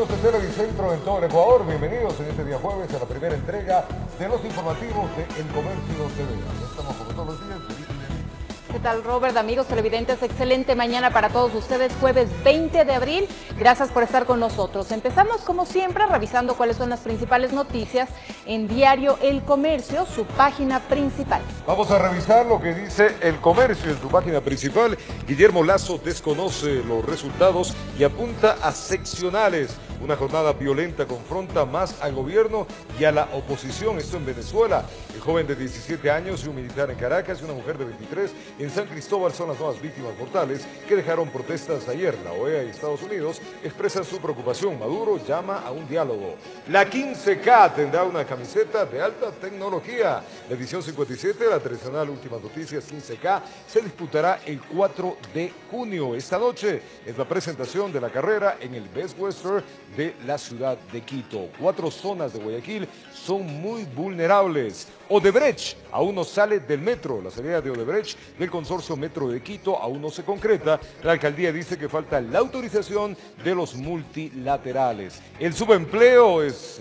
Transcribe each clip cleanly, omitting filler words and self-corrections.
amigos de Televicentro en todo el Ecuador, bienvenidos en este día jueves a la primera entrega de los informativos de El Comercio TV. Ya estamos como todos los días. ¿Qué tal, Robert? Amigos televidentes, excelente mañana para todos ustedes, jueves 20 de abril. Gracias por estar con nosotros. Empezamos, como siempre, revisando cuáles son las principales noticias en Diario El Comercio, su página principal. Vamos a revisar lo que dice El Comercio en su página principal. Guillermo Lasso desconoce los resultados y apunta a seccionales. Una jornada violenta confronta más al gobierno y a la oposición, esto en Venezuela. El joven de 17 años y un militar en Caracas y una mujer de 23 en San Cristóbal son las nuevas víctimas mortales que dejaron protestas ayer. La OEA y Estados Unidos expresan su preocupación. Maduro llama a un diálogo. La 15K tendrá una camiseta de alta tecnología. La edición 57 de la tradicional Últimas Noticias 15K se disputará el 4 de junio. Esta noche es la presentación de la carrera en el Best Western de la ciudad de Quito. 4 zonas de Guayaquil son muy vulnerables. Odebrecht aún no sale del metro. La salida de Odebrecht del consorcio Metro de Quito aún no se concreta. La alcaldía dice que falta la autorización de los multilaterales. El subempleo es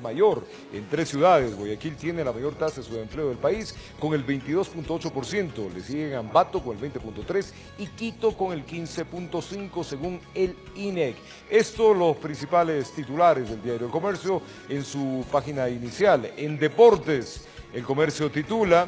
mayor en 3 ciudades. Guayaquil tiene la mayor tasa de subempleo del país con el 22.8%. Le siguen Ambato con el 20.3% y Quito con el 15.5% según el INEC. Esto los principales titulares del Diario El Comercio en su página inicial. En deportes, El Comercio titula: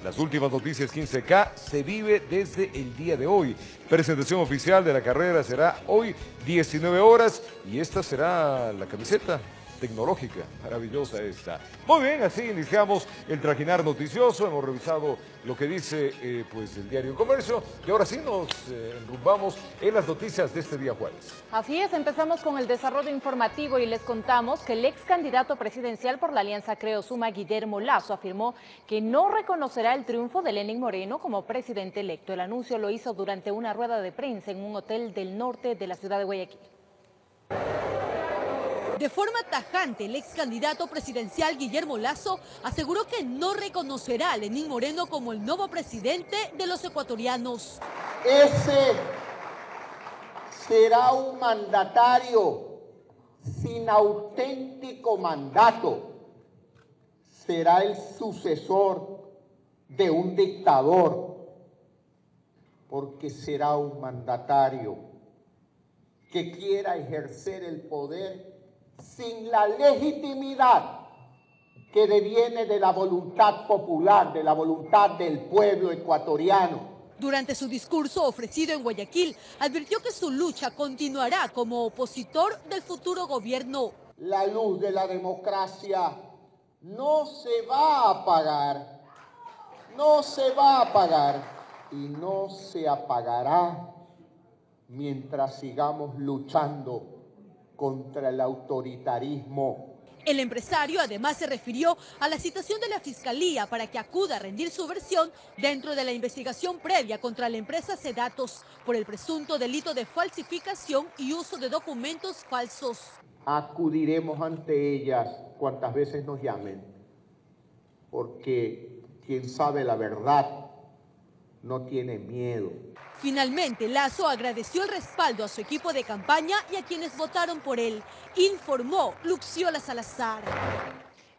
las últimas noticias 15K se vive desde el día de hoy. Presentación oficial de la carrera será hoy 19 horas y esta será la camiseta tecnológica, maravillosa esta. Muy bien, así iniciamos el trajinar noticioso. Hemos revisado lo que dice pues el Diario El Comercio y ahora sí nos enrumbamos en las noticias de este día jueves. Así es, empezamos con el desarrollo informativo y les contamos que el ex candidato presidencial por la Alianza Creo Suma, Guillermo Lasso, afirmó que no reconocerá el triunfo de Lenín Moreno como presidente electo. El anuncio lo hizo durante una rueda de prensa en un hotel del norte de la ciudad de Guayaquil. De forma tajante, el ex candidato presidencial Guillermo Lasso aseguró que no reconocerá a Lenín Moreno como el nuevo presidente de los ecuatorianos. Ese será un mandatario sin auténtico mandato. Será el sucesor de un dictador, porque será un mandatario que quiera ejercer el poder sin la legitimidad que deviene de la voluntad popular, de la voluntad del pueblo ecuatoriano. Durante su discurso ofrecido en Guayaquil, advirtió que su lucha continuará como opositor del futuro gobierno. La luz de la democracia no se va a apagar, no se va a apagar y no se apagará mientras sigamos luchando contra el autoritarismo. El empresario además se refirió a la citación de la Fiscalía para que acuda a rendir su versión dentro de la investigación previa contra la empresa Sedatos por el presunto delito de falsificación y uso de documentos falsos. Acudiremos ante ellas cuantas veces nos llamen, porque quien sabe la verdad no tiene miedo. Finalmente, Lasso agradeció el respaldo a su equipo de campaña y a quienes votaron por él, informó Luxiola Salazar.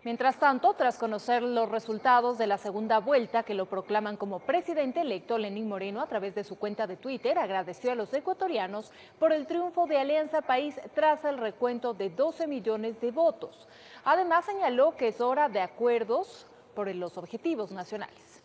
Mientras tanto, tras conocer los resultados de la segunda vuelta que lo proclaman como presidente electo, Lenín Moreno, a través de su cuenta de Twitter, agradeció a los ecuatorianos por el triunfo de Alianza País tras el recuento de 12 millones de votos. Además, señaló que es hora de acuerdos por los objetivos nacionales.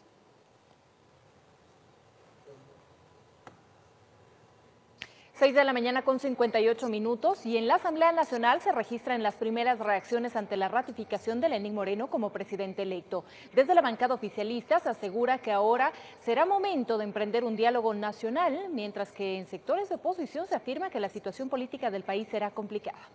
6 de la mañana con 58 minutos y en la Asamblea Nacional se registran las primeras reacciones ante la ratificación de Lenín Moreno como presidente electo. Desde la bancada oficialista se asegura que ahora será momento de emprender un diálogo nacional, mientras que en sectores de oposición se afirma que la situación política del país será complicada.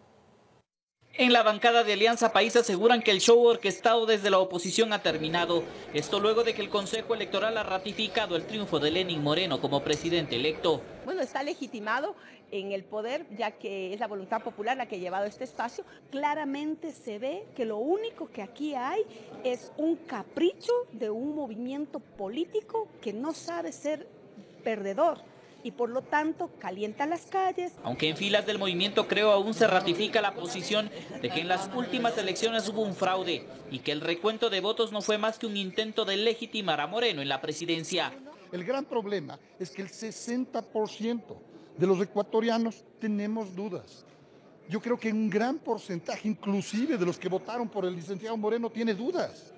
En la bancada de Alianza País aseguran que el show orquestado desde la oposición ha terminado. Esto luego de que el Consejo Electoral ha ratificado el triunfo de Lenín Moreno como presidente electo. Bueno, está legitimado en el poder, ya que es la voluntad popular la que ha llevado este espacio. Claramente se ve que lo único que aquí hay es un capricho de un movimiento político que no sabe ser perdedor, y por lo tanto calienta las calles. Aunque en filas del movimiento Creo aún se ratifica la posición de que en las últimas elecciones hubo un fraude y que el recuento de votos no fue más que un intento de legitimar a Moreno en la presidencia. El gran problema es que el 60% de los ecuatorianos tenemos dudas. Yo creo que un gran porcentaje, inclusive de los que votaron por el licenciado Moreno, tiene dudas.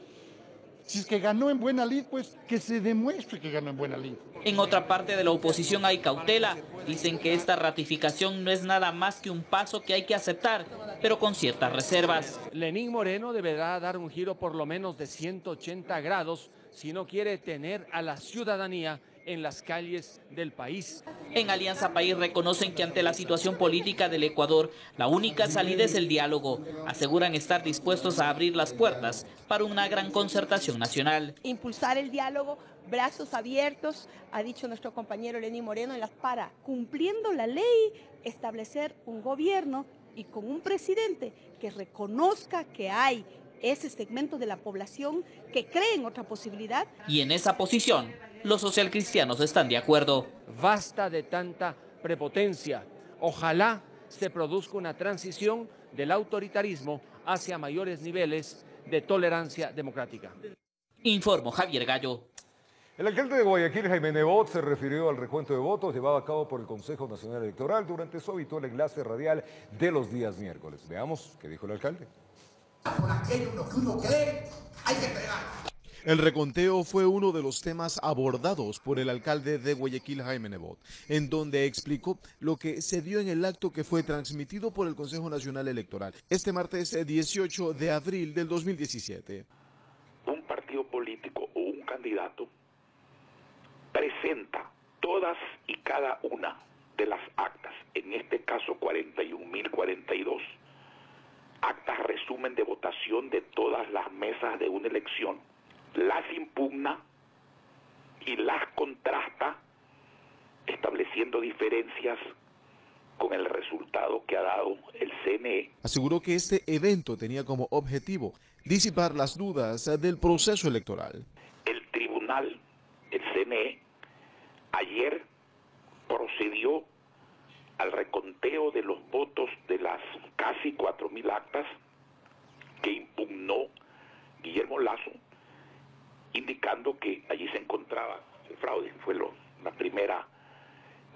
Si es que ganó en buena lid, pues que se demuestre que ganó en buena lid. En otra parte de la oposición hay cautela. Dicen que esta ratificación no es nada más que un paso que hay que aceptar, pero con ciertas reservas. Lenín Moreno deberá dar un giro por lo menos de 180 grados si no quiere tener a la ciudadanía en las calles del país. En Alianza País reconocen que ante la situación política del Ecuador, la única salida es el diálogo. Aseguran estar dispuestos a abrir las puertas para una gran concertación nacional. Impulsar el diálogo, brazos abiertos, ha dicho nuestro compañero Lenín Moreno, para, cumpliendo la ley, establecer un gobierno y con un presidente que reconozca que hay ese segmento de la población que cree en otra posibilidad. Y en esa posición, los socialcristianos están de acuerdo. Basta de tanta prepotencia. Ojalá se produzca una transición del autoritarismo hacia mayores niveles de tolerancia democrática. Informó Javier Gallo. El alcalde de Guayaquil, Jaime Nebot, se refirió al recuento de votos llevado a cabo por el Consejo Nacional Electoral durante su habitual enlace radial de los días miércoles. Veamos qué dijo el alcalde. Por aquello lo que uno cree, hay que entregar. El reconteo fue uno de los temas abordados por el alcalde de Guayaquil, Jaime Nebot, en donde explicó lo que se dio en el acto que fue transmitido por el Consejo Nacional Electoral este martes 18 de abril del 2017. Un partido político o un candidato presenta todas y cada una de las actas, en este caso 41.042, actas resumen de votación de todas las mesas de una elección, las impugna y las contrasta, estableciendo diferencias con el resultado que ha dado el CNE. Aseguró que este evento tenía como objetivo disipar las dudas del proceso electoral. El tribunal, el CNE, ayer procedió al reconteo de los votos de las casi 4.000 actas que impugnó Guillermo Lasso, indicando que allí se encontraba el fraude. Fue la primera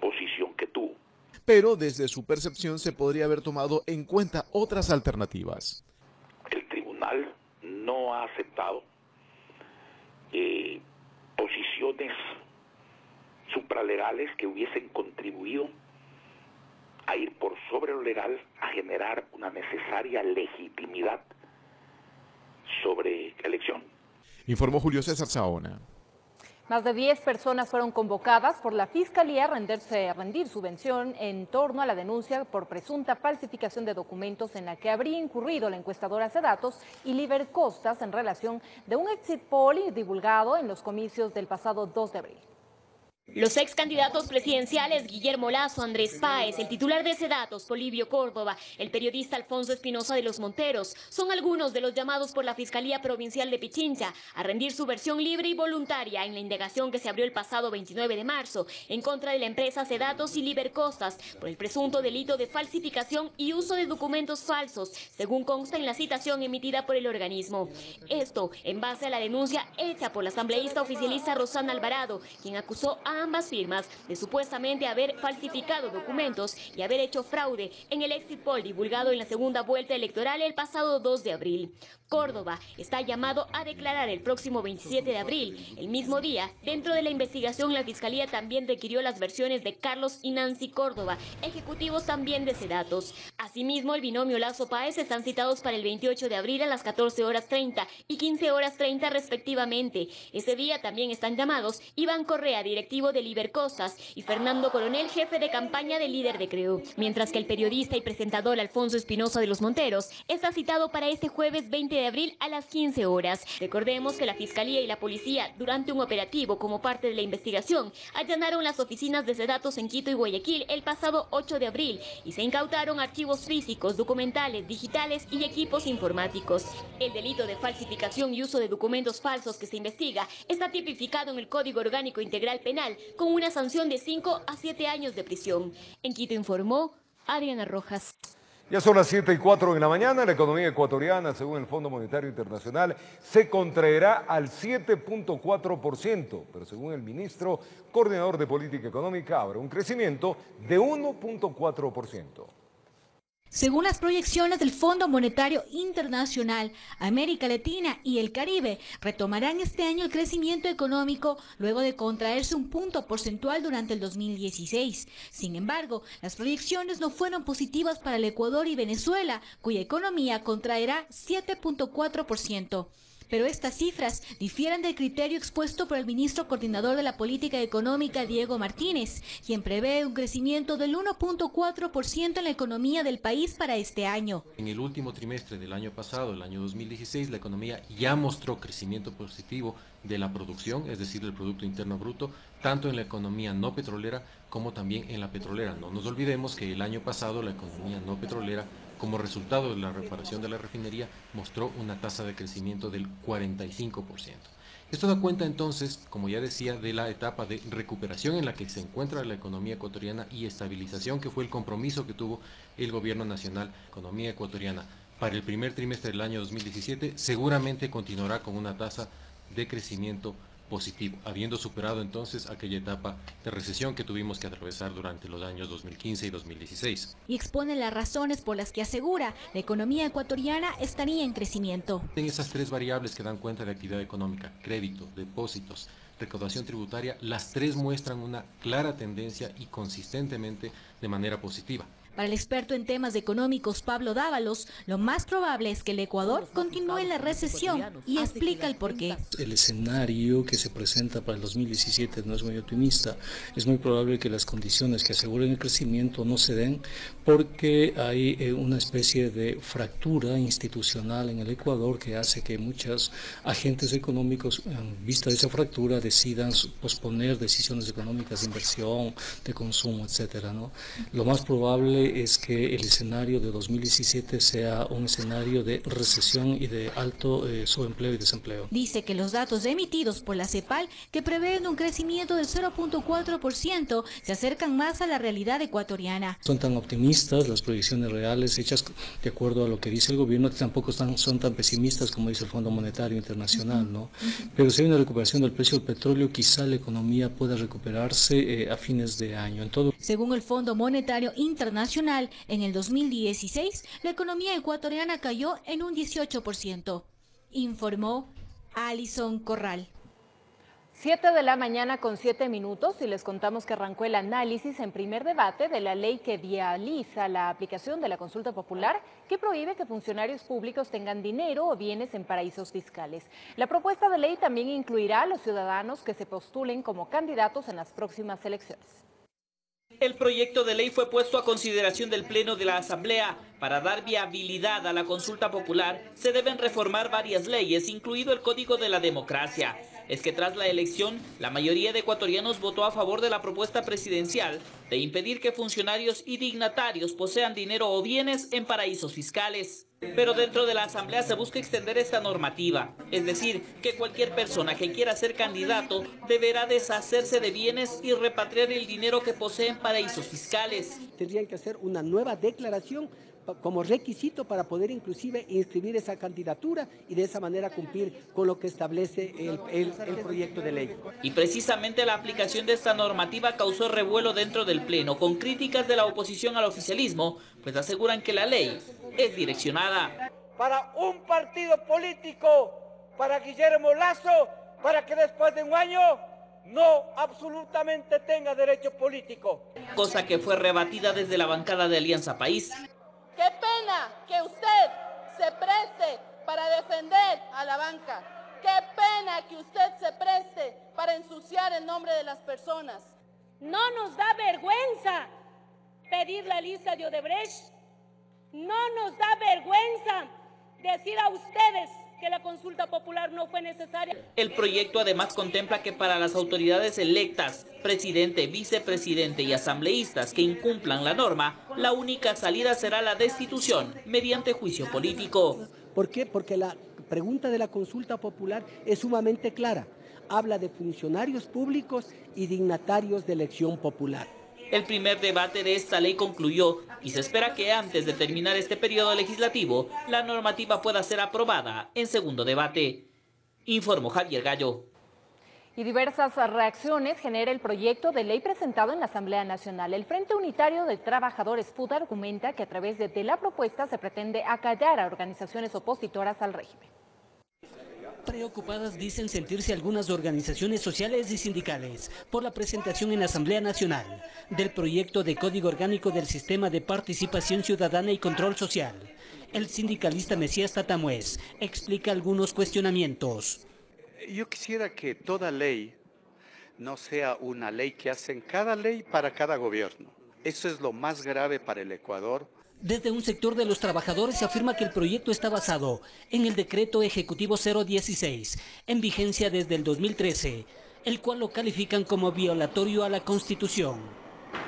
posición que tuvo. Pero desde su percepción se podría haber tomado en cuenta otras alternativas. El tribunal no ha aceptado posiciones supralegales que hubiesen contribuido a ir por sobre lo legal, a generar una necesaria legitimidad sobre la elección. Informó Julio César Saona. Más de 10 personas fueron convocadas por la Fiscalía a rendir su versión en torno a la denuncia por presunta falsificación de documentos en la que habría incurrido la encuestadora Sedatos y Liber Costas en relación de un exit poll divulgado en los comicios del pasado 2 de abril. Los ex candidatos presidenciales Guillermo Lasso, Andrés Páez, el titular de Sedatos, Polibio Córdoba, el periodista Alfonso Espinosa de los Monteros, son algunos de los llamados por la Fiscalía Provincial de Pichincha a rendir su versión libre y voluntaria en la indagación que se abrió el pasado 29 de marzo en contra de la empresa Sedatos y Liber Costas por el presunto delito de falsificación y uso de documentos falsos, según consta en la citación emitida por el organismo. Esto en base a la denuncia hecha por la asambleísta oficialista Rosana Alvarado, quien acusó a ambas firmas de supuestamente haber falsificado documentos y haber hecho fraude en el exit poll divulgado en la segunda vuelta electoral el pasado 2 de abril. Córdoba está llamado a declarar el próximo 27 de abril. El mismo día, dentro de la investigación, la Fiscalía también requirió las versiones de Carlos y Nancy Córdoba, ejecutivos también de Sedatos. Asimismo, el binomio Lasso Páez están citados para el 28 de abril a las 14:30 y 15:30 respectivamente. Ese día también están llamados Iván Correa, directivo de Liber Costas, y Fernando Coronel, jefe de campaña del líder de Creo. Mientras que el periodista y presentador Alfonso Espinosa de los Monteros está citado para este jueves 20 de abril a las 15 horas. Recordemos que la Fiscalía y la Policía, durante un operativo como parte de la investigación, allanaron las oficinas de Sedatos en Quito y Guayaquil el pasado 8 de abril y se incautaron archivos físicos, documentales, digitales y equipos informáticos. El delito de falsificación y uso de documentos falsos que se investiga está tipificado en el Código Orgánico Integral Penal penal con una sanción de 5 a 7 años de prisión. En Quito informó Adriana Rojas. Ya son las 7:04 de la mañana. La economía ecuatoriana, según el Fondo Monetario Internacional, se contraerá al 7.4%, pero según el ministro coordinador de política económica, habrá un crecimiento de 1.4%. Según las proyecciones del Fondo Monetario Internacional, América Latina y el Caribe retomarán este año el crecimiento económico luego de contraerse un punto porcentual durante el 2016. Sin embargo, las proyecciones no fueron positivas para el Ecuador y Venezuela, cuya economía contraerá 7.4%. Pero estas cifras difieren del criterio expuesto por el ministro coordinador de la política económica, Diego Martínez, quien prevé un crecimiento del 1.4% en la economía del país para este año. En el último trimestre del año pasado, el año 2016, la economía ya mostró crecimiento positivo de la producción, es decir, del Producto Interno Bruto, tanto en la economía no petrolera como también en la petrolera. No nos olvidemos que el año pasado la economía no petrolera, como resultado de la reparación de la refinería, mostró una tasa de crecimiento del 45%. Esto da cuenta entonces, como ya decía, de la etapa de recuperación en la que se encuentra la economía ecuatoriana y estabilización, que fue el compromiso que tuvo el gobierno nacional. La economía ecuatoriana para el primer trimestre del año 2017 seguramente continuará con una tasa de crecimiento positivo, habiendo superado entonces aquella etapa de recesión que tuvimos que atravesar durante los años 2015 y 2016. Y expone las razones por las que asegura la economía ecuatoriana estaría en crecimiento. En esas tres variables que dan cuenta de actividad económica, crédito, depósitos, recaudación tributaria, las tres muestran una clara tendencia y consistentemente de manera positiva. Para el experto en temas económicos Pablo Dávalos, lo más probable es que el Ecuador continúe en la recesión y explica el porqué. El escenario que se presenta para el 2017 no es muy optimista. Es muy probable que las condiciones que aseguren el crecimiento no se den porque hay una especie de fractura institucional en el Ecuador que hace que muchos agentes económicos, en vista de esa fractura, decidan posponer decisiones económicas de inversión, de consumo, etcétera, ¿no? Lo más probable es que el escenario de 2017 sea un escenario de recesión y de alto subempleo y desempleo. Dice que los datos emitidos por la CEPAL, que prevén un crecimiento del 0.4%, se acercan más a la realidad ecuatoriana. Son tan optimistas las proyecciones reales hechas de acuerdo a lo que dice el gobierno, tampoco son tan pesimistas como dice el Fondo Monetario Internacional, ¿no? Pero si hay una recuperación del precio del petróleo, quizá la economía pueda recuperarse a fines de año. Según el Fondo Monetario Internacional, en el 2016, la economía ecuatoriana cayó en un 18%, informó Alison Corral. 7 de la mañana con 7 minutos y les contamos que arrancó el análisis en primer debate de la ley que vializa la aplicación de la consulta popular que prohíbe que funcionarios públicos tengan dinero o bienes en paraísos fiscales. La propuesta de ley también incluirá a los ciudadanos que se postulen como candidatos en las próximas elecciones. El proyecto de ley fue puesto a consideración del Pleno de la Asamblea. Para dar viabilidad a la consulta popular, se deben reformar varias leyes, incluido el Código de la Democracia. Es que tras la elección, la mayoría de ecuatorianos votó a favor de la propuesta presidencial de impedir que funcionarios y dignatarios posean dinero o bienes en paraísos fiscales. Pero dentro de la Asamblea se busca extender esta normativa, es decir, que cualquier persona que quiera ser candidato deberá deshacerse de bienes y repatriar el dinero que posee en paraísos fiscales. Tendrían que hacer una nueva declaración como requisito para poder inclusive inscribir esa candidatura y de esa manera cumplir con lo que establece el proyecto de ley. Y precisamente la aplicación de esta normativa causó revuelo dentro del Pleno, con críticas de la oposición al oficialismo, pues aseguran que la ley es direccionada. Para un partido político, para Guillermo Lasso, para que después de un año no absolutamente tenga derecho político. Cosa que fue rebatida desde la bancada de Alianza País. Qué pena que usted se preste para defender a la banca. Qué pena que usted se preste para ensuciar el nombre de las personas. No nos da vergüenza pedir la lista de Odebrecht. No nos da vergüenza decir a ustedes que la consulta popular no fue necesaria. El proyecto además contempla que para las autoridades electas, presidente, vicepresidente y asambleístas que incumplan la norma, la única salida será la destitución mediante juicio político. ¿Por qué? Porque la pregunta de la consulta popular es sumamente clara. habla de funcionarios públicos y dignatarios de elección popular. El primer debate de esta ley concluyó y se espera que antes de terminar este periodo legislativo, la normativa pueda ser aprobada en segundo debate. Informó Javier Gallo. Y diversas reacciones genera el proyecto de ley presentado en la Asamblea Nacional. El Frente Unitario de Trabajadores FUT argumenta que a través de la propuesta se pretende acallar a organizaciones opositoras al régimen. Preocupadas dicen sentirse algunas organizaciones sociales y sindicales por la presentación en la Asamblea Nacional del proyecto de Código Orgánico del Sistema de Participación Ciudadana y Control Social. El sindicalista Mesías Tatamuez explica algunos cuestionamientos. Yo quisiera que toda ley no sea una ley que hacen cada ley para cada gobierno. Eso es lo más grave para el Ecuador. Desde un sector de los trabajadores se afirma que el proyecto está basado en el Decreto Ejecutivo 016, en vigencia desde el 2013, el cual lo califican como violatorio a la Constitución.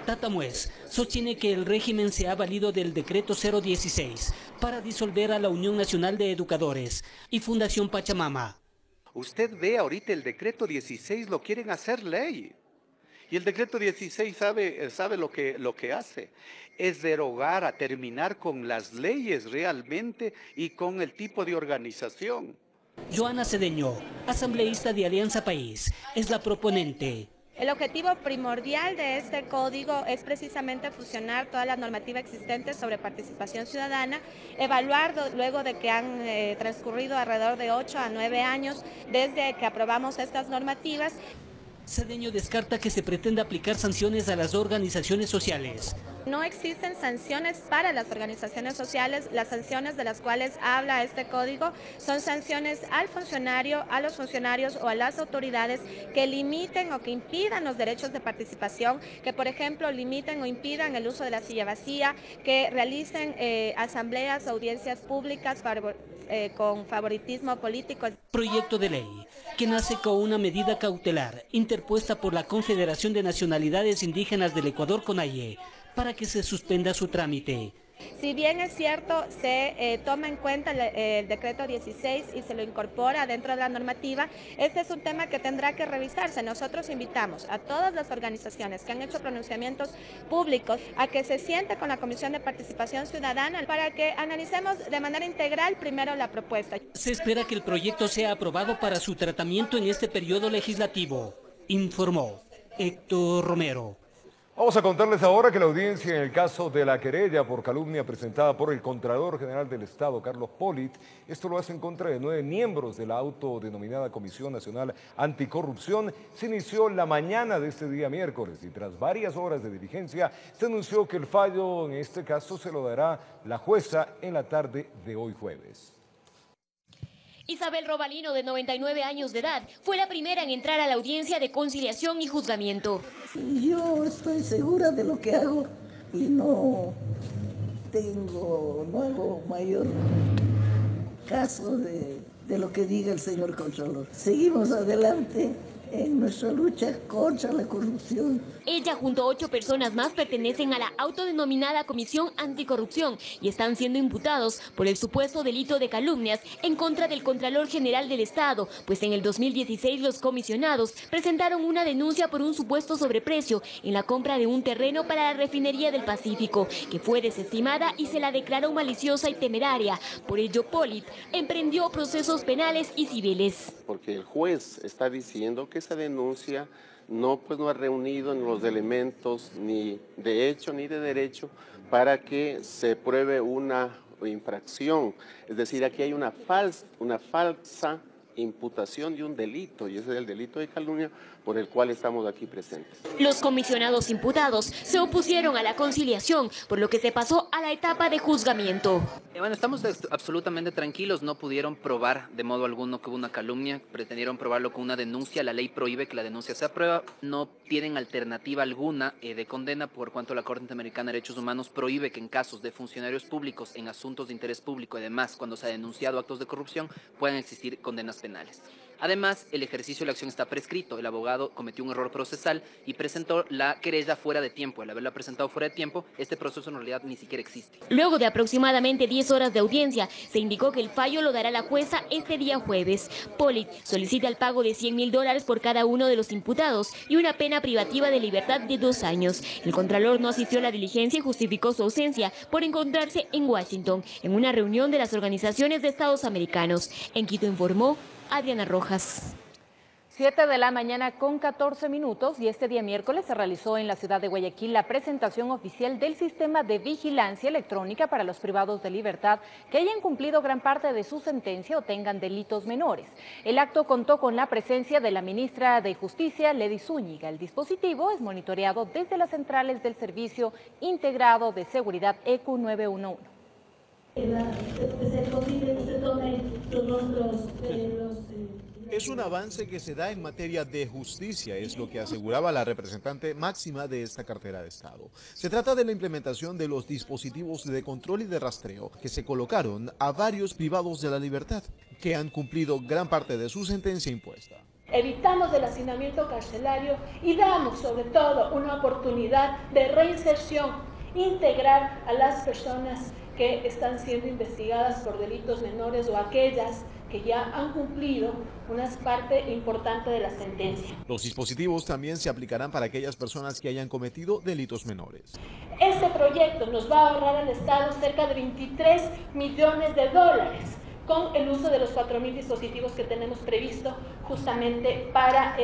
Tatamuez sostiene que el régimen se ha valido del Decreto 016 para disolver a la Unión Nacional de Educadores y Fundación Pachamama. Usted ve ahorita el Decreto 16 lo quieren hacer ley. Y el Decreto 16 sabe lo que hace. Es derogar, a terminar con las leyes realmente y con el tipo de organización. Joana Cedeño, asambleísta de Alianza País, es la proponente. El objetivo primordial de este código es precisamente fusionar toda la normativa existente sobre participación ciudadana, evaluar luego de que han transcurrido alrededor de 8 a 9 años desde que aprobamos estas normativas. Cedeño descarta que se pretenda aplicar sanciones a las organizaciones sociales. No existen sanciones para las organizaciones sociales. Las sanciones de las cuales habla este código son sanciones al funcionario, a los funcionarios o a las autoridades que limiten o que impidan los derechos de participación, que por ejemplo limiten o impidan el uso de la silla vacía, que realicen asambleas, audiencias públicas con favoritismo político. Proyecto de ley que nace con una medida cautelar interpuesta por la Confederación de Nacionalidades Indígenas del Ecuador, CONAIE, para que se suspenda su trámite. Si bien es cierto, se toma en cuenta el decreto 16 y se lo incorpora dentro de la normativa, este es un tema que tendrá que revisarse. Nosotros invitamos a todas las organizaciones que han hecho pronunciamientos públicos a que se siente con la Comisión de Participación Ciudadana para que analicemos de manera integral primero la propuesta. Se espera que el proyecto sea aprobado para su tratamiento en este periodo legislativo, informó Héctor Romero. Vamos a contarles ahora que la audiencia en el caso de la querella por calumnia presentada por el Contralor General del Estado, Carlos Polit, esto lo hace en contra de 9 miembros de la autodenominada Comisión Nacional Anticorrupción, se inició la mañana de este día miércoles y tras varias horas de diligencia se anunció que el fallo en este caso se lo dará la jueza en la tarde de hoy jueves. Isabel Robalino, de 99 años de edad, fue la primera en entrar a la audiencia de conciliación y juzgamiento. Yo estoy segura de lo que hago y no hago mayor caso de lo que diga el señor Contralor. Seguimos adelante en nuestra lucha contra la corrupción. Ella junto a 8 personas más pertenecen a la autodenominada Comisión Anticorrupción y están siendo imputados por el supuesto delito de calumnias en contra del Contralor General del Estado, pues en el 2016 los comisionados presentaron una denuncia por un supuesto sobreprecio en la compra de un terreno para la refinería del Pacífico, que fue desestimada y se la declaró maliciosa y temeraria. Por ello, Polit emprendió procesos penales y civiles. Porque el juez está diciendo que esa denuncia no ha reunido los elementos ni de hecho ni de derecho para que se pruebe una infracción. Es decir, aquí hay una falsa imputación de un delito, y ese es el delito de calumnia por el cual estamos aquí presentes. Los comisionados imputados se opusieron a la conciliación, por lo que se pasó a la etapa de juzgamiento. Bueno, estamos absolutamente tranquilos, no pudieron probar de modo alguno que hubo una calumnia, pretendieron probarlo con una denuncia, la ley prohíbe que la denuncia se apruebe, no tienen alternativa alguna de condena, por cuanto la Corte Interamericana de Derechos Humanos prohíbe que en casos de funcionarios públicos, en asuntos de interés público y además cuando se ha denunciado actos de corrupción, puedan existir condenas penales. Además, el ejercicio de la acción está prescrito. El abogado cometió un error procesal y presentó la querella fuera de tiempo. Al haberla presentado fuera de tiempo, este proceso en realidad ni siquiera existe. Luego de aproximadamente 10 horas de audiencia, se indicó que el fallo lo dará la jueza este día jueves. Pollitt solicita el pago de $100.000 por cada uno de los imputados y una pena privativa de libertad de 2 años. El contralor no asistió a la diligencia y justificó su ausencia por encontrarse en Washington, en una reunión de las organizaciones de Estados americanos. En Quito informó Adriana Rojas. 7 de la mañana con 14 minutos y este día miércoles se realizó en la ciudad de Guayaquil la presentación oficial del sistema de vigilancia electrónica para los privados de libertad que hayan cumplido gran parte de su sentencia o tengan delitos menores. El acto contó con la presencia de la ministra de Justicia, Ledy Zúñiga. El dispositivo es monitoreado desde las centrales del Servicio Integrado de Seguridad ECU 911. Es un avance que se da en materia de justicia, es lo que aseguraba la representante máxima de esta cartera de Estado. Se trata de la implementación de los dispositivos de control y de rastreo que se colocaron a varios privados de la libertad, que han cumplido gran parte de su sentencia impuesta. Evitamos el hacinamiento carcelario y damos sobre todo una oportunidad de reinserción, integrar a las personas que están siendo investigadas por delitos menores o aquellas que ya han cumplido una parte importante de la sentencia. Los dispositivos también se aplicarán para aquellas personas que hayan cometido delitos menores. Este proyecto nos va a ahorrar al Estado cerca de $23 millones con el uso de los 4.000 dispositivos que tenemos previsto justamente para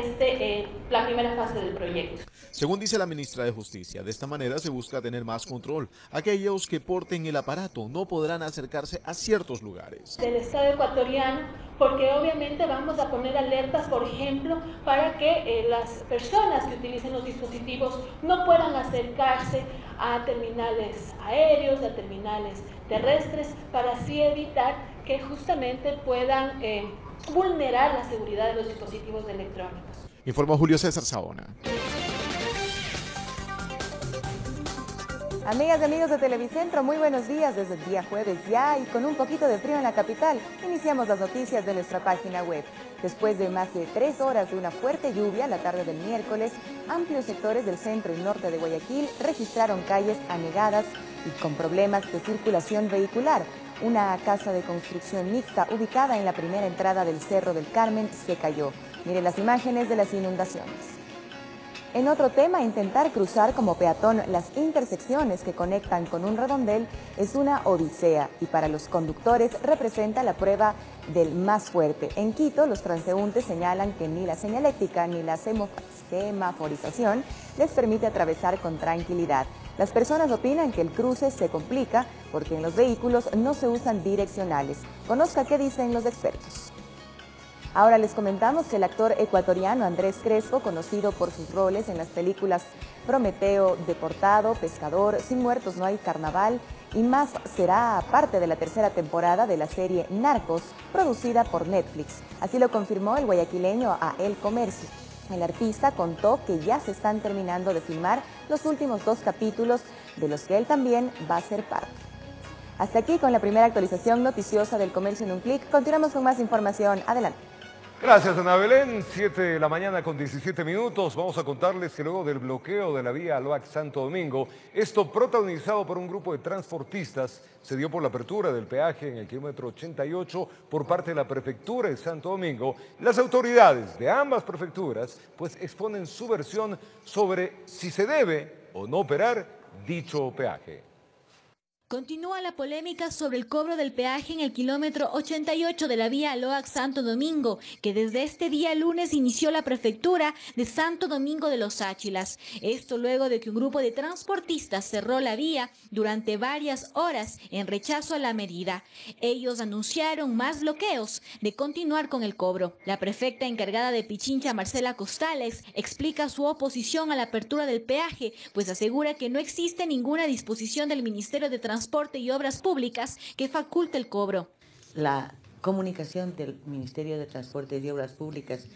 la primera fase del proyecto. Según dice la ministra de Justicia, de esta manera se busca tener más control. Aquellos que porten el aparato no podrán acercarse a ciertos lugares. Del Estado ecuatoriano, porque obviamente vamos a poner alertas, por ejemplo, para que las personas que utilicen los dispositivos no puedan acercarse a terminales aéreos, a terminales terrestres, para así evitar que justamente puedan vulnerar la seguridad de los dispositivos electrónicos. Informó Julio César Saona. Amigas y amigos de Televicentro, muy buenos días desde el día jueves ya y con un poquito de frío en la capital. Iniciamos las noticias de nuestra página web. Después de más de 3 horas de una fuerte lluvia la tarde del miércoles, amplios sectores del centro y norte de Guayaquil registraron calles anegadas y con problemas de circulación vehicular. Una casa de construcción mixta ubicada en la primera entrada del Cerro del Carmen se cayó. Miren las imágenes de las inundaciones. En otro tema, intentar cruzar como peatón las intersecciones que conectan con un redondel es una odisea y para los conductores representa la prueba del más fuerte. En Quito, los transeúntes señalan que ni la señaléctica ni la semaforización les permite atravesar con tranquilidad. Las personas opinan que el cruce se complica porque en los vehículos no se usan direccionales. Conozca qué dicen los expertos. Ahora les comentamos que el actor ecuatoriano Andrés Crespo, conocido por sus roles en las películas Prometeo, Deportado, Pescador, Sin Muertos No Hay Carnaval y más, será parte de la tercera temporada de la serie Narcos, producida por Netflix. Así lo confirmó el guayaquileño a El Comercio. El artista contó que ya se están terminando de filmar los últimos 2 capítulos, de los que él también va a ser parte. Hasta aquí con la primera actualización noticiosa del Comercio en un clic. Continuamos con más información. Adelante. Gracias, Ana Belén. 7 de la mañana con 17 minutos. Vamos a contarles que luego del bloqueo de la vía Aloac-Santo Domingo, esto protagonizado por un grupo de transportistas, se dio por la apertura del peaje en el kilómetro 88 por parte de la prefectura de Santo Domingo. Las autoridades de ambas prefecturas pues exponen su versión sobre si se debe o no operar dicho peaje. Continúa la polémica sobre el cobro del peaje en el kilómetro 88 de la vía Aloac-Santo Domingo, que desde este día lunes inició la prefectura de Santo Domingo de los Áchilas. Esto luego de que un grupo de transportistas cerró la vía durante varias horas en rechazo a la medida. Ellos anunciaron más bloqueos de continuar con el cobro. La prefecta encargada de Pichincha, Marcela Costales, explica su oposición a la apertura del peaje, pues asegura que no existe ninguna disposición del Ministerio de Transporte y Obras Públicas que faculte el cobro. La comunicación del Ministerio de Transportes y Obras Públicas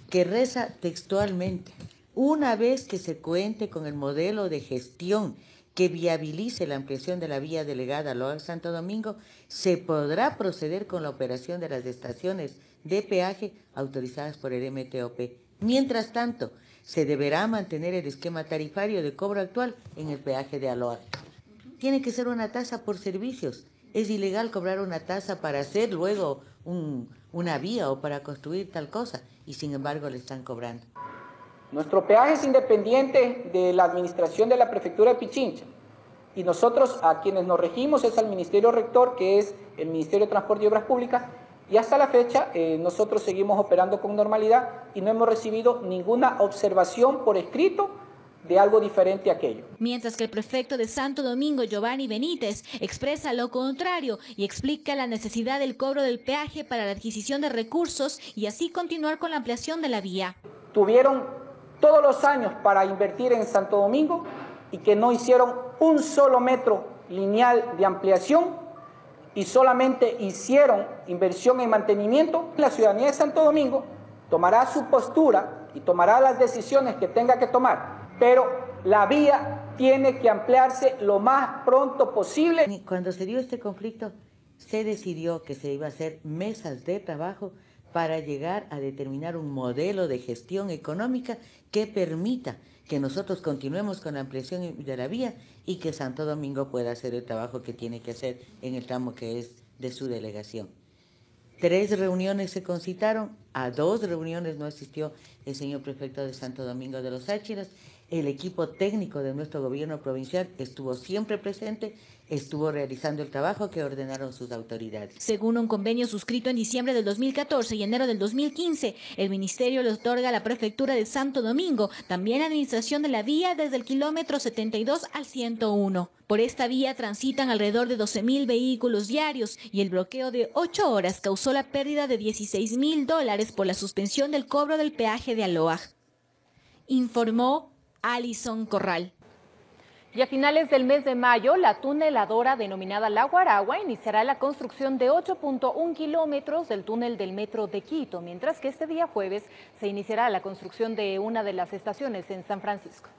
que reza textualmente: una vez que se cuente con el modelo de gestión que viabilice la ampliación de la vía delegada a Aloac Santo Domingo, se podrá proceder con la operación de las estaciones de peaje autorizadas por el MTOP. Mientras tanto, se deberá mantener el esquema tarifario de cobro actual en el peaje de Aloa. Tiene que ser una tasa por servicios. Es ilegal cobrar una tasa para hacer luego una vía o para construir tal cosa, y sin embargo le están cobrando. Nuestro peaje es independiente de la administración de la Prefectura de Pichincha, y nosotros a quienes nos regimos es al Ministerio Rector, que es el Ministerio de Transporte y Obras Públicas, y hasta la fecha nosotros seguimos operando con normalidad y no hemos recibido ninguna observación por escrito de algo diferente a aquello. Mientras que el prefecto de Santo Domingo, Giovanni Benítez, expresa lo contrario y explica la necesidad del cobro del peaje para la adquisición de recursos y así continuar con la ampliación de la vía. Tuvieron todos los años para invertir en Santo Domingo y que no hicieron un solo metro lineal de ampliación y solamente hicieron inversión en mantenimiento. La ciudadanía de Santo Domingo tomará su postura y tomará las decisiones que tenga que tomar, pero la vía tiene que ampliarse lo más pronto posible. Cuando se dio este conflicto, se decidió que se iba a hacer mesas de trabajo para llegar a determinar un modelo de gestión económica que permita que nosotros continuemos con la ampliación de la vía y que Santo Domingo pueda hacer el trabajo que tiene que hacer en el tramo que es de su delegación. 3 reuniones se concitaron, a 2 reuniones no asistió el señor prefecto de Santo Domingo de los Áchilas. El equipo técnico de nuestro gobierno provincial estuvo siempre presente, estuvo realizando el trabajo que ordenaron sus autoridades. Según un convenio suscrito en diciembre del 2014 y enero del 2015, el ministerio le otorga a la prefectura de Santo Domingo también la administración de la vía desde el kilómetro 72 al 101. Por esta vía transitan alrededor de 12.000 vehículos diarios y el bloqueo de 8 horas causó la pérdida de $16.000 por la suspensión del cobro del peaje de Aloa. Informó Alison Corral. Y a finales del mes de mayo, la tuneladora denominada La Guaragua iniciará la construcción de 8.1 kilómetros del túnel del metro de Quito, mientras que este día jueves se iniciará la construcción de una de las estaciones en San Francisco.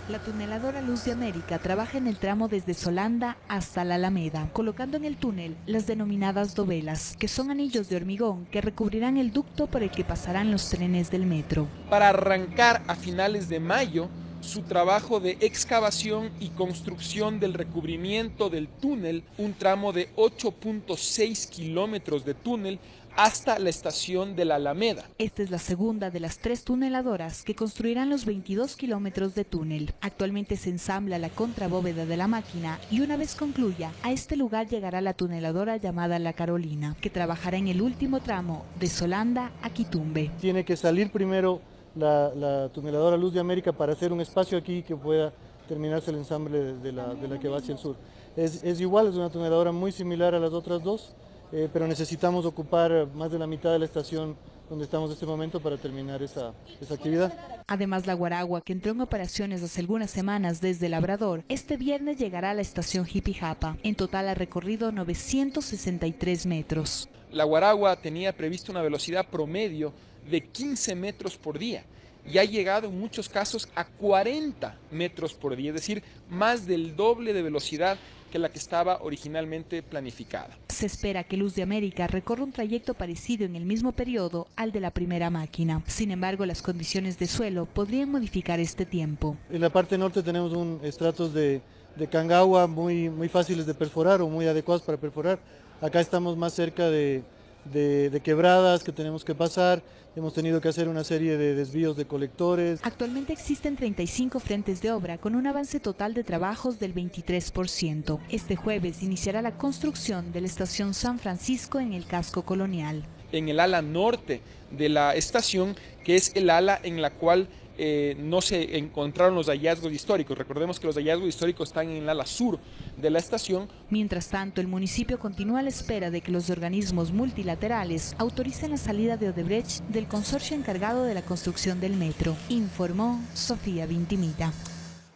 La tuneladora Luz de América trabaja en el tramo desde Solanda hasta la Alameda, colocando en el túnel las denominadas dovelas, que son anillos de hormigón que recubrirán el ducto por el que pasarán los trenes del metro. Para arrancar a finales de mayo, su trabajo de excavación y construcción del recubrimiento del túnel, un tramo de 8.6 kilómetros de túnel, hasta la estación de la Alameda. Esta es la segunda de las 3 tuneladoras que construirán los 22 kilómetros de túnel. Actualmente se ensambla la contrabóveda de la máquina y una vez concluya, a este lugar llegará la tuneladora llamada La Carolina, que trabajará en el último tramo de Solanda a Quitumbe. Tiene que salir primero la tuneladora Luz de América para hacer un espacio aquí que pueda terminarse el ensamble de la que va hacia el sur. Es igual, es una tuneladora muy similar a las otras 2. Pero necesitamos ocupar más de la mitad de la estación donde estamos en este momento para terminar esa actividad. Además, la Guaragua, que entró en operaciones hace algunas semanas desde Labrador, este viernes llegará a la estación Jipijapa. En total ha recorrido 963 metros. La Guaragua tenía previsto una velocidad promedio de 15 metros por día y ha llegado en muchos casos a 40 metros por día, es decir, más del doble de velocidad que la que estaba originalmente planificada. Se espera que Luz de América recorra un trayecto parecido en el mismo periodo al de la primera máquina. Sin embargo, las condiciones de suelo podrían modificar este tiempo. En la parte norte tenemos estratos de cangagua muy fáciles de perforar o muy adecuados para perforar. Acá estamos más cerca de quebradas que tenemos que pasar. Hemos tenido que hacer una serie de desvíos de colectores. Actualmente existen 35 frentes de obra con un avance total de trabajos del 23%. Este jueves iniciará la construcción de la estación San Francisco en el casco colonial. En el ala norte de la estación, que es el ala en la cual no se encontraron los hallazgos históricos. Recordemos que los hallazgos históricos están en el ala sur de la estación. Mientras tanto, el municipio continúa a la espera de que los organismos multilaterales autoricen la salida de Odebrecht del consorcio encargado de la construcción del metro, informó Sofía Vintimita.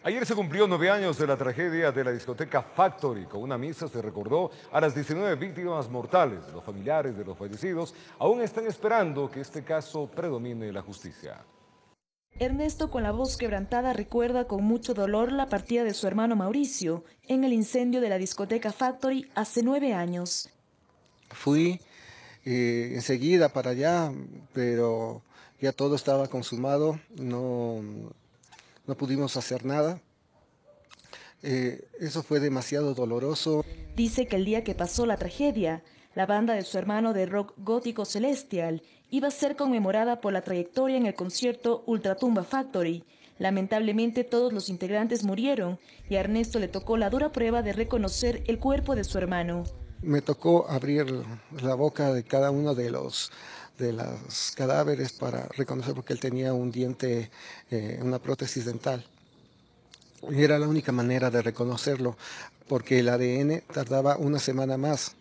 Ayer se cumplió 9 años de la tragedia de la discoteca Factory. Con una misa se recordó a las 19 víctimas mortales. Los familiares de los fallecidos aún están esperando que este caso predomine la justicia. Ernesto, con la voz quebrantada, recuerda con mucho dolor la partida de su hermano Mauricio en el incendio de la discoteca Factory hace 9 años. Fui enseguida para allá, pero ya todo estaba consumado, no pudimos hacer nada. Eso fue demasiado doloroso. Dice que el día que pasó la tragedia, la banda de su hermano de rock gótico Celestial iba a ser conmemorada por la trayectoria en el concierto Ultratumba Factory. Lamentablemente todos los integrantes murieron y a Ernesto le tocó la dura prueba de reconocer el cuerpo de su hermano. Me tocó abrir la boca de cada uno de los cadáveres para reconocer, porque él tenía un diente, una prótesis dental. Y era la única manera de reconocerlo, porque el ADN tardaba una semana más.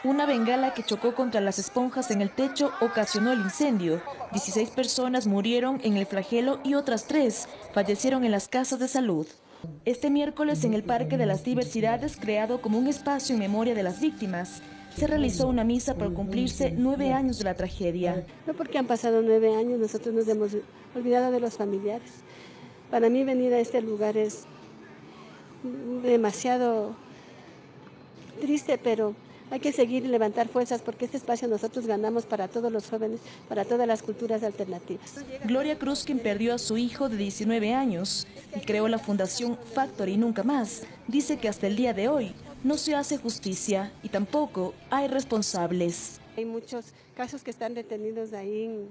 Una bengala que chocó contra las esponjas en el techo ocasionó el incendio. 16 personas murieron en el flagelo y otras 3 fallecieron en las casas de salud. Este miércoles en el Parque de las Diversidades, creado como un espacio en memoria de las víctimas, se realizó una misa por cumplirse 9 años de la tragedia. No porque han pasado 9 años, nosotros nos hemos olvidado de los familiares. Para mí venir a este lugar es demasiado triste, pero hay que seguir y levantar fuerzas porque este espacio nosotros ganamos para todos los jóvenes, para todas las culturas alternativas. Gloria Cruz, quien perdió a su hijo de 19 años y creó la Fundación Factory Nunca Más, dice que hasta el día de hoy no se hace justicia y tampoco hay responsables. Hay muchos casos que están detenidos ahí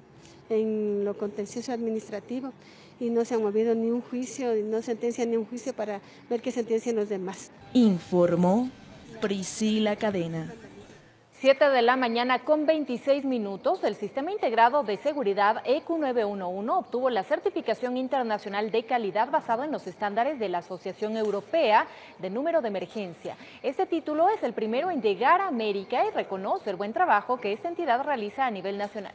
en lo contencioso administrativo y no se ha movido ni un juicio, no sentencia ni un juicio para ver qué sentencian los demás. Informó Priscila Cadena. 7 de la mañana con 26 minutos, el Sistema Integrado de Seguridad EQ911 obtuvo la certificación internacional de calidad basado en los estándares de la Asociación Europea de Número de Emergencia. Este título es el primero en llegar a América y reconoce el buen trabajo que esta entidad realiza a nivel nacional.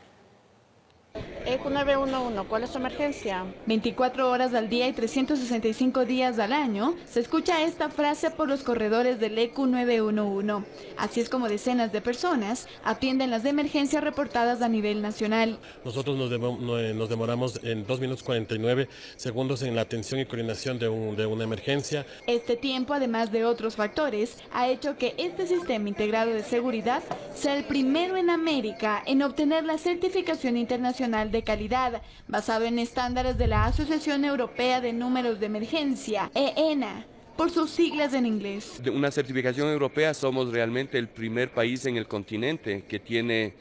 EQ911, ¿cuál es su emergencia? 24 horas al día y 365 días al año, se escucha esta frase por los corredores del EQ911. Así es como decenas de personas atienden las emergencias reportadas a nivel nacional. Nosotros nos demoramos en 2 minutos 49 segundos en la atención y coordinación de una emergencia. Este tiempo, además de otros factores, ha hecho que este sistema integrado de seguridad sea el primero en América en obtener la certificación internacional de calidad, basado en estándares de la Asociación Europea de Números de Emergencia, EENA, por sus siglas en inglés. De una certificación europea, somos realmente el primer país en el continente que tiene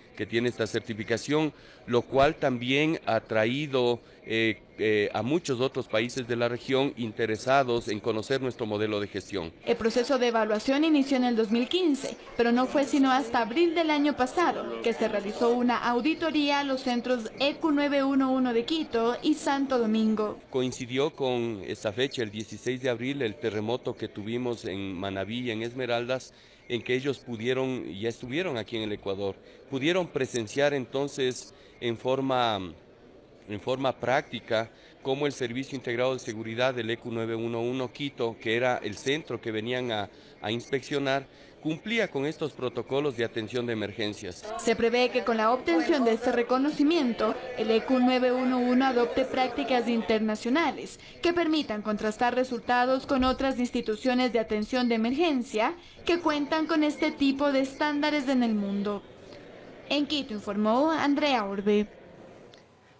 esta certificación, lo cual también ha traído a muchos otros países de la región interesados en conocer nuestro modelo de gestión. El proceso de evaluación inició en el 2015, pero no fue sino hasta abril del año pasado que se realizó una auditoría a los centros EQ911 de Quito y Santo Domingo. Coincidió con esta fecha, el 16 de abril, el terremoto que tuvimos en Manabí y en Esmeraldas, en que ellos ya estuvieron aquí en el Ecuador, pudieron presenciar entonces en forma práctica cómo el Servicio Integrado de Seguridad del EQ911 Quito, que era el centro que venían a inspeccionar, cumplía con estos protocolos de atención de emergencias. Se prevé que con la obtención de este reconocimiento, el EQ911 adopte prácticas internacionales que permitan contrastar resultados con otras instituciones de atención de emergencia que cuentan con este tipo de estándares en el mundo. En Quito informó Andrea Orbe.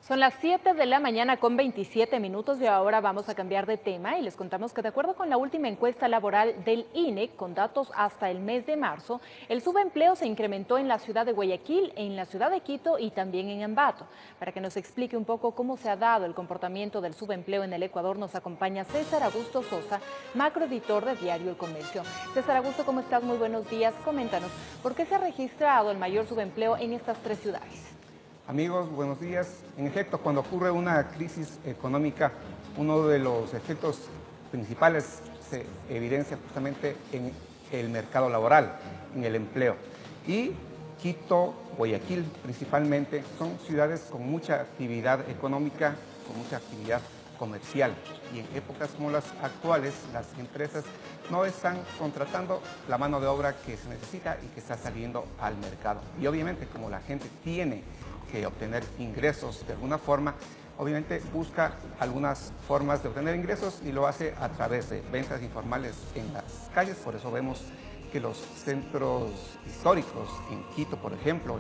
Son las 7 de la mañana con 27 minutos y ahora vamos a cambiar de tema y les contamos que de acuerdo con la última encuesta laboral del INE, con datos hasta el mes de marzo, el subempleo se incrementó en la ciudad de Guayaquil, en la ciudad de Quito y también en Ambato. Para que nos explique un poco cómo se ha dado el comportamiento del subempleo en el Ecuador, nos acompaña César Augusto Sosa, macroeditor de Diario El Comercio. César Augusto, ¿cómo estás? Muy buenos días. Coméntanos, ¿por qué se ha registrado el mayor subempleo en estas 3 ciudades? Amigos, buenos días. En efecto, cuando ocurre una crisis económica, uno de los efectos principales se evidencia justamente en el mercado laboral, en el empleo. Y Quito, Guayaquil principalmente, son ciudades con mucha actividad económica, con mucha actividad comercial. Y en épocas como las actuales, las empresas no están contratando la mano de obra que se necesita y que está saliendo al mercado. Y obviamente, como la gente tiene que obtener ingresos de alguna forma, obviamente busca algunas formas de obtener ingresos y lo hace a través de ventas informales en las calles. Por eso vemos que los centros históricos, en Quito por ejemplo,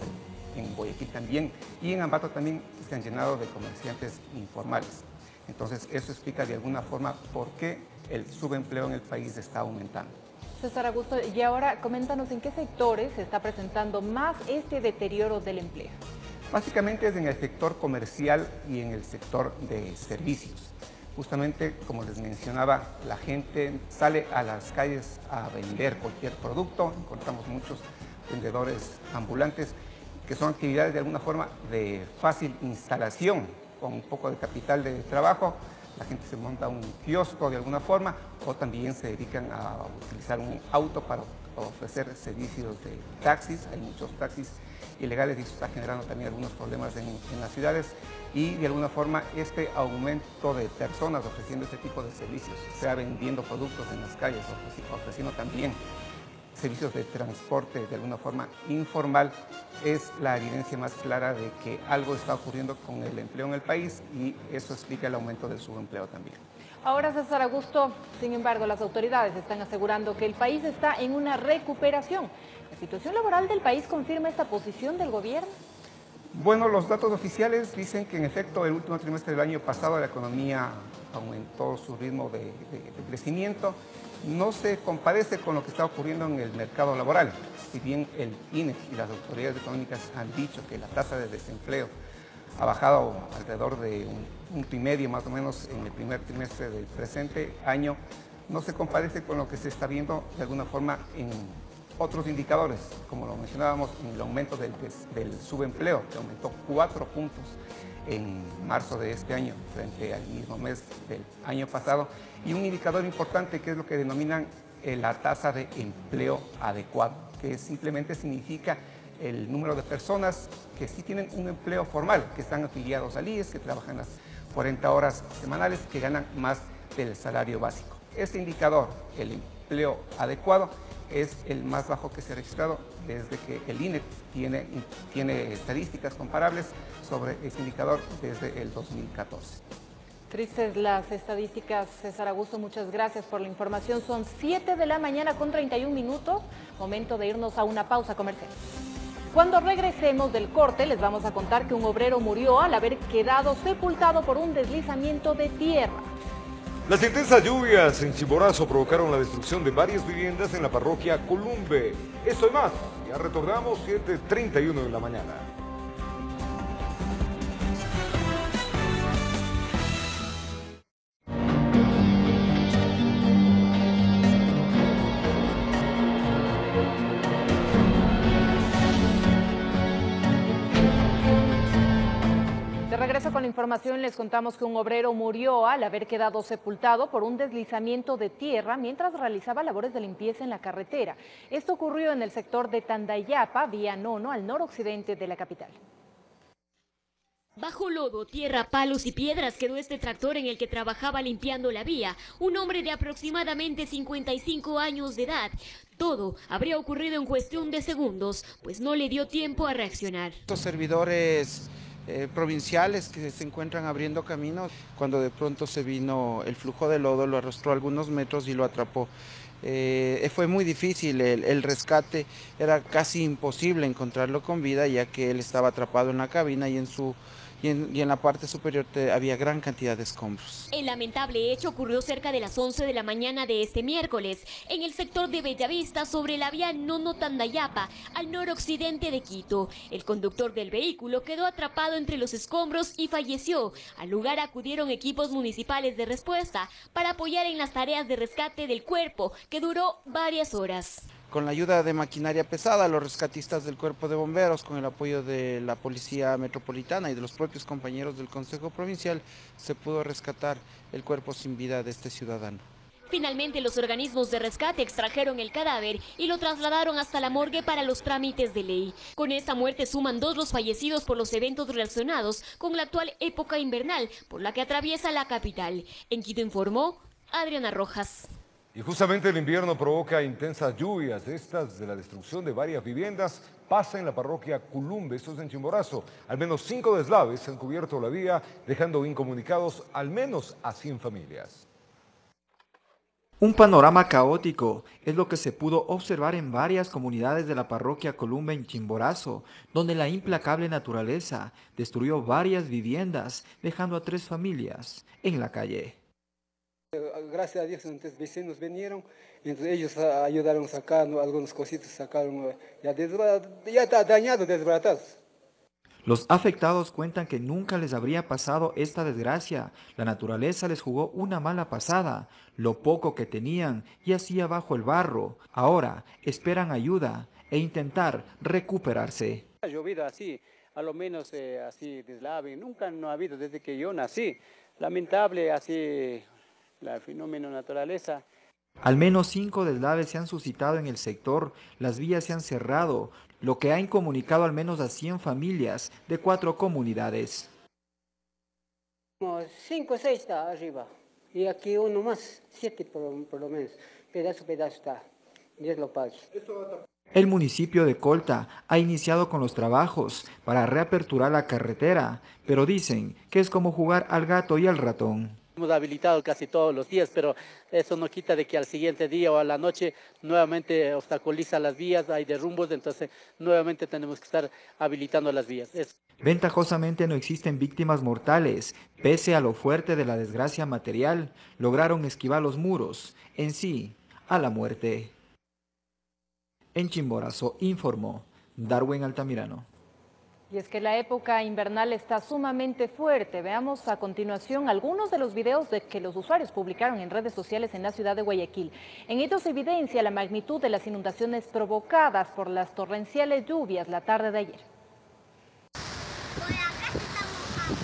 en Guayaquil también, y en Ambato también se han llenado de comerciantes informales. Entonces eso explica de alguna forma por qué el subempleo en el país está aumentando. César Augusto, y ahora coméntanos en qué sectores se está presentando más este deterioro del empleo. Básicamente es en el sector comercial y en el sector de servicios. Justamente, como les mencionaba, la gente sale a las calles a vender cualquier producto. Encontramos muchos vendedores ambulantes que son actividades de alguna forma de fácil instalación, con un poco de capital de trabajo. La gente se monta un kiosco de alguna forma o también se dedican a utilizar un auto para ofrecer servicios de taxis. Hay muchos taxis ilegales y eso está generando también algunos problemas en las ciudades, y de alguna forma este aumento de personas ofreciendo este tipo de servicios, sea vendiendo productos en las calles, ofreciendo también servicios de transporte de alguna forma informal, es la evidencia más clara de que algo está ocurriendo con el empleo en el país, y eso explica el aumento del subempleo también. Ahora, César Augusto, sin embargo, las autoridades están asegurando que el país está en una recuperación. ¿La situación laboral del país confirma esta posición del gobierno? Bueno, los datos oficiales dicen que en efecto el último trimestre del año pasado la economía aumentó su ritmo de crecimiento. No se comparece con lo que está ocurriendo en el mercado laboral. Si bien el INE y las autoridades económicas han dicho que la tasa de desempleo ha bajado alrededor de un 1,5 más o menos en el primer trimestre del presente año, no se comparece con lo que se está viendo de alguna forma en otros indicadores, como lo mencionábamos, en el aumento del subempleo, que aumentó 4 puntos en marzo de este año frente al mismo mes del año pasado, y un indicador importante que es lo que denominan la tasa de empleo adecuado, que simplemente significa el número de personas que sí tienen un empleo formal, que están afiliados al IES, que trabajan las 40 horas semanales, que ganan más del salario básico. Este indicador, el empleo adecuado, es el más bajo que se ha registrado desde que el INE tiene estadísticas comparables sobre este indicador desde el 2014. Tristes las estadísticas, César Augusto, muchas gracias por la información. Son 7 de la mañana con 31 minutos, momento de irnos a una pausa comercial. Cuando regresemos del corte les vamos a contar que un obrero murió al haber quedado sepultado por un deslizamiento de tierra. Las intensas lluvias en Chimborazo provocaron la destrucción de varias viviendas en la parroquia Columbe. Esto y más, ya retornamos 7:31 de la mañana. De regreso con la información les contamos que un obrero murió al haber quedado sepultado por un deslizamiento de tierra mientras realizaba labores de limpieza en la carretera. Esto ocurrió en el sector de Tandayapa, vía Nono, al noroccidente de la capital. Bajo lodo, tierra, palos y piedras quedó este tractor en el que trabajaba limpiando la vía, un hombre de aproximadamente 55 años de edad. Todo habría ocurrido en cuestión de segundos, pues no le dio tiempo a reaccionar. Estos servidores provinciales que se encuentran abriendo caminos, cuando de pronto se vino el flujo de lodo, lo arrastró algunos metros y lo atrapó. Fue muy difícil el rescate, era casi imposible encontrarlo con vida, ya que él estaba atrapado en la cabina y en la parte superior había gran cantidad de escombros. El lamentable hecho ocurrió cerca de las 11 de la mañana de este miércoles, en el sector de Bellavista, sobre la vía Nono Tandayapa, al noroccidente de Quito. El conductor del vehículo quedó atrapado entre los escombros y falleció. Al lugar acudieron equipos municipales de respuesta para apoyar en las tareas de rescate del cuerpo, que duró varias horas. Con la ayuda de maquinaria pesada, los rescatistas del Cuerpo de Bomberos, con el apoyo de la Policía Metropolitana y de los propios compañeros del Consejo Provincial, se pudo rescatar el cuerpo sin vida de este ciudadano. Finalmente, los organismos de rescate extrajeron el cadáver y lo trasladaron hasta la morgue para los trámites de ley. Con esta muerte suman 2 los fallecidos por los eventos relacionados con la actual época invernal por la que atraviesa la capital. En Quito informó Adriana Rojas. Y justamente el invierno provoca intensas lluvias. Estas de la destrucción de varias viviendas pasa en la parroquia Columbe, esto es en Chimborazo. Al menos 5 deslaves han cubierto la vía, dejando incomunicados al menos a 100 familias. Un panorama caótico es lo que se pudo observar en varias comunidades de la parroquia Columba en Chimborazo, donde la implacable naturaleza destruyó varias viviendas, dejando a 3 familias en la calle. Gracias a Dios, entonces vecinos vinieron, entonces ellos ayudaron a sacar algunas cositas, sacaron, ya está dañado, desbaratados. Los afectados cuentan que nunca les habría pasado esta desgracia. La naturaleza les jugó una mala pasada, lo poco que tenían yacía bajo el barro. Ahora esperan ayuda e intentar recuperarse. Ha llovido así, a lo menos así deslave, nunca no ha habido desde que yo nací. Lamentable así el fenómeno naturaleza. Al menos 5 deslaves se han suscitado en el sector, las vías se han cerrado, lo que ha incomunicado al menos a 100 familias de 4 comunidades. 5 o 6 está arriba, y aquí uno más, 7 por lo menos, pedazo está, Dios lo pague. El municipio de Colta ha iniciado con los trabajos para reaperturar la carretera, pero dicen que es como jugar al gato y al ratón. Hemos habilitado casi todos los días, pero eso no quita de que al siguiente día o a la noche nuevamente obstaculiza las vías, hay derrumbos, entonces nuevamente tenemos que estar habilitando las vías. Ventajosamente no existen víctimas mortales, pese a lo fuerte de la desgracia material, lograron esquivar los muros, en sí, a la muerte. En Chimborazo informó Darwin Altamirano. Y es que la época invernal está sumamente fuerte. Veamos a continuación algunos de los videos que los usuarios publicaron en redes sociales en la ciudad de Guayaquil. En ellos se evidencia la magnitud de las inundaciones provocadas por las torrenciales lluvias la tarde de ayer.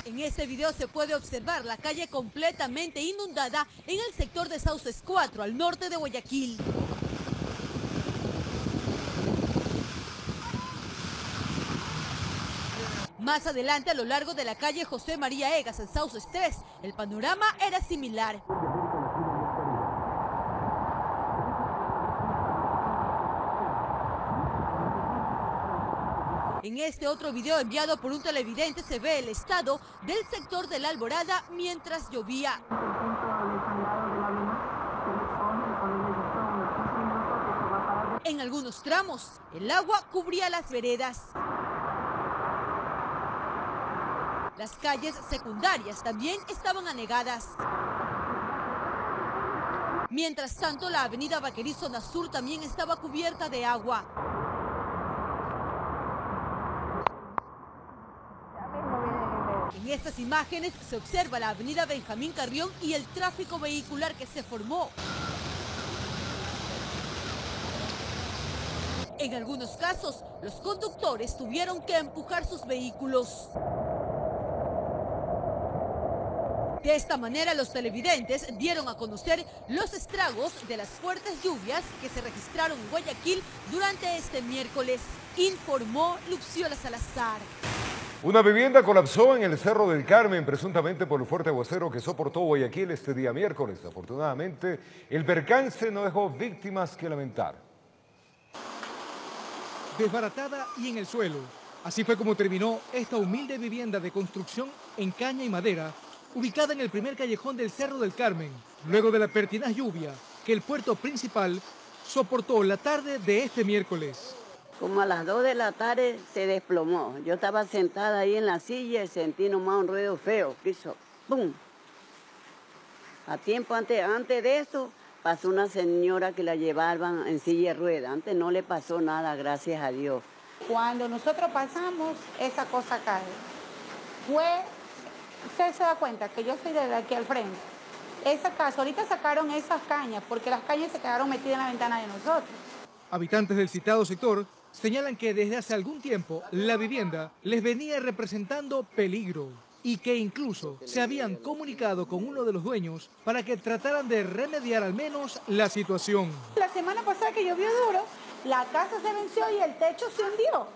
En este video se puede observar la calle completamente inundada en el sector de Sauces 4, al norte de Guayaquil. Más adelante, a lo largo de la calle José María Egas, en Sauces 3, el panorama era similar. En este otro video enviado por un televidente se ve el estado del sector de la Alborada mientras llovía. En algunos tramos, el agua cubría las veredas. Las calles secundarias también estaban anegadas. Mientras tanto, la avenida Vaquerí zona sur también estaba cubierta de agua. En estas imágenes se observa la avenida Benjamín Carrión y el tráfico vehicular que se formó. En algunos casos, los conductores tuvieron que empujar sus vehículos. De esta manera, los televidentes dieron a conocer los estragos de las fuertes lluvias que se registraron en Guayaquil durante este miércoles, informó Luxiola Salazar. Una vivienda colapsó en el Cerro del Carmen, presuntamente por el fuerte aguacero que soportó Guayaquil este día miércoles. Afortunadamente, el percance no dejó víctimas que lamentar. Desbaratada y en el suelo. Así fue como terminó esta humilde vivienda de construcción en caña y madera, ubicada en el primer callejón del Cerro del Carmen, luego de la pertinaz lluvia que el puerto principal soportó la tarde de este miércoles. Como a las 2 de la tarde se desplomó. Yo estaba sentada ahí en la silla y sentí nomás un ruido feo, piso, ¡pum! A tiempo antes de eso, pasó una señora que la llevaban en silla de ruedas. Antes no le pasó nada, gracias a Dios. Cuando nosotros pasamos, esa cosa cae. Usted se da cuenta que yo soy de aquí al frente. Esa casa, ahorita sacaron esas cañas, porque las cañas se quedaron metidas en la ventana de nosotros. Habitantes del citado sector señalan que desde hace algún tiempo la vivienda les venía representando peligro y que incluso se habían comunicado con uno de los dueños para que trataran de remediar al menos la situación. La semana pasada que llovió duro, la casa se venció y el techo se hundió.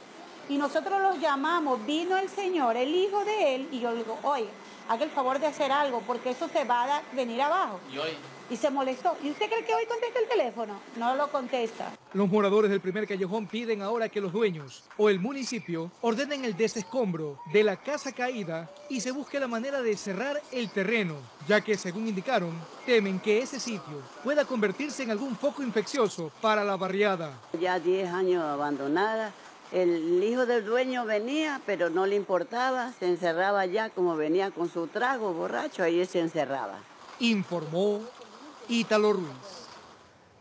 Y nosotros los llamamos, vino el señor, el hijo de él, y yo le digo, oye, haga el favor de hacer algo porque eso se va a venir abajo. ¿Y hoy? y se molestó. ¿Y usted cree que hoy contesta el teléfono? No lo contesta. Los moradores del primer callejón piden ahora que los dueños o el municipio ordenen el desescombro de la casa caída y se busque la manera de cerrar el terreno, ya que, según indicaron, temen que ese sitio pueda convertirse en algún foco infeccioso para la barriada. Ya 10 años abandonada. El hijo del dueño venía, pero no le importaba, se encerraba ya, como venía con su trago borracho, ahí se encerraba. Informó Ítalo Ruiz.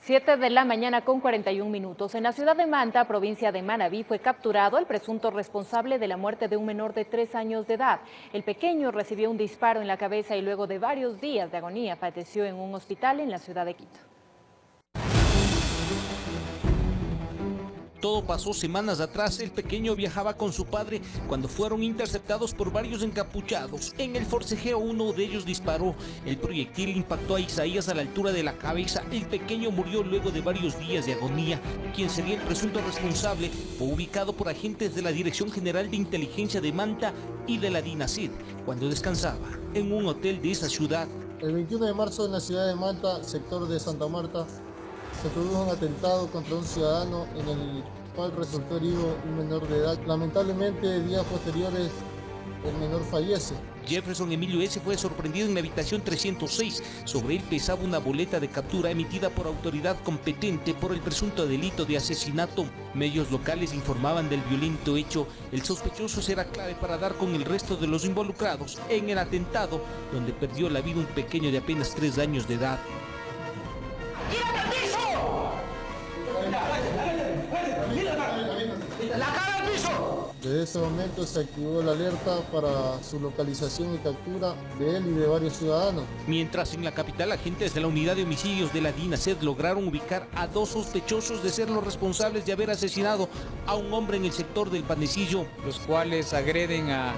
7 de la mañana con 41 minutos. En la ciudad de Manta, provincia de Manabí, fue capturado el presunto responsable de la muerte de un menor de 3 años de edad. El pequeño recibió un disparo en la cabeza y luego de varios días de agonía falleció en un hospital en la ciudad de Quito. Todo pasó semanas atrás. El pequeño viajaba con su padre cuando fueron interceptados por varios encapuchados. En el forcejeo uno de ellos disparó. El proyectil impactó a Isaías a la altura de la cabeza. El pequeño murió luego de varios días de agonía. Quien sería el presunto responsable fue ubicado por agentes de la Dirección General de Inteligencia de Manta y de la DINASID cuando descansaba en un hotel de esa ciudad. El 21 de marzo en la ciudad de Manta, sector de Santa Marta, se produjo un atentado contra un ciudadano en el cual resultó herido un menor de edad. Lamentablemente, días posteriores, el menor fallece. Jefferson Emilio S. fue sorprendido en la habitación 306. Sobre él pesaba una boleta de captura emitida por autoridad competente por el presunto delito de asesinato. Medios locales informaban del violento hecho. El sospechoso será clave para dar con el resto de los involucrados en el atentado, donde perdió la vida un pequeño de apenas 3 años de edad. Desde ese momento se activó la alerta para su localización y captura de él y de varios ciudadanos. Mientras en la capital, agentes de la unidad de homicidios de la DINASED lograron ubicar a 2 sospechosos de ser los responsables de haber asesinado a un hombre en el sector del Panecillo. Los cuales agreden a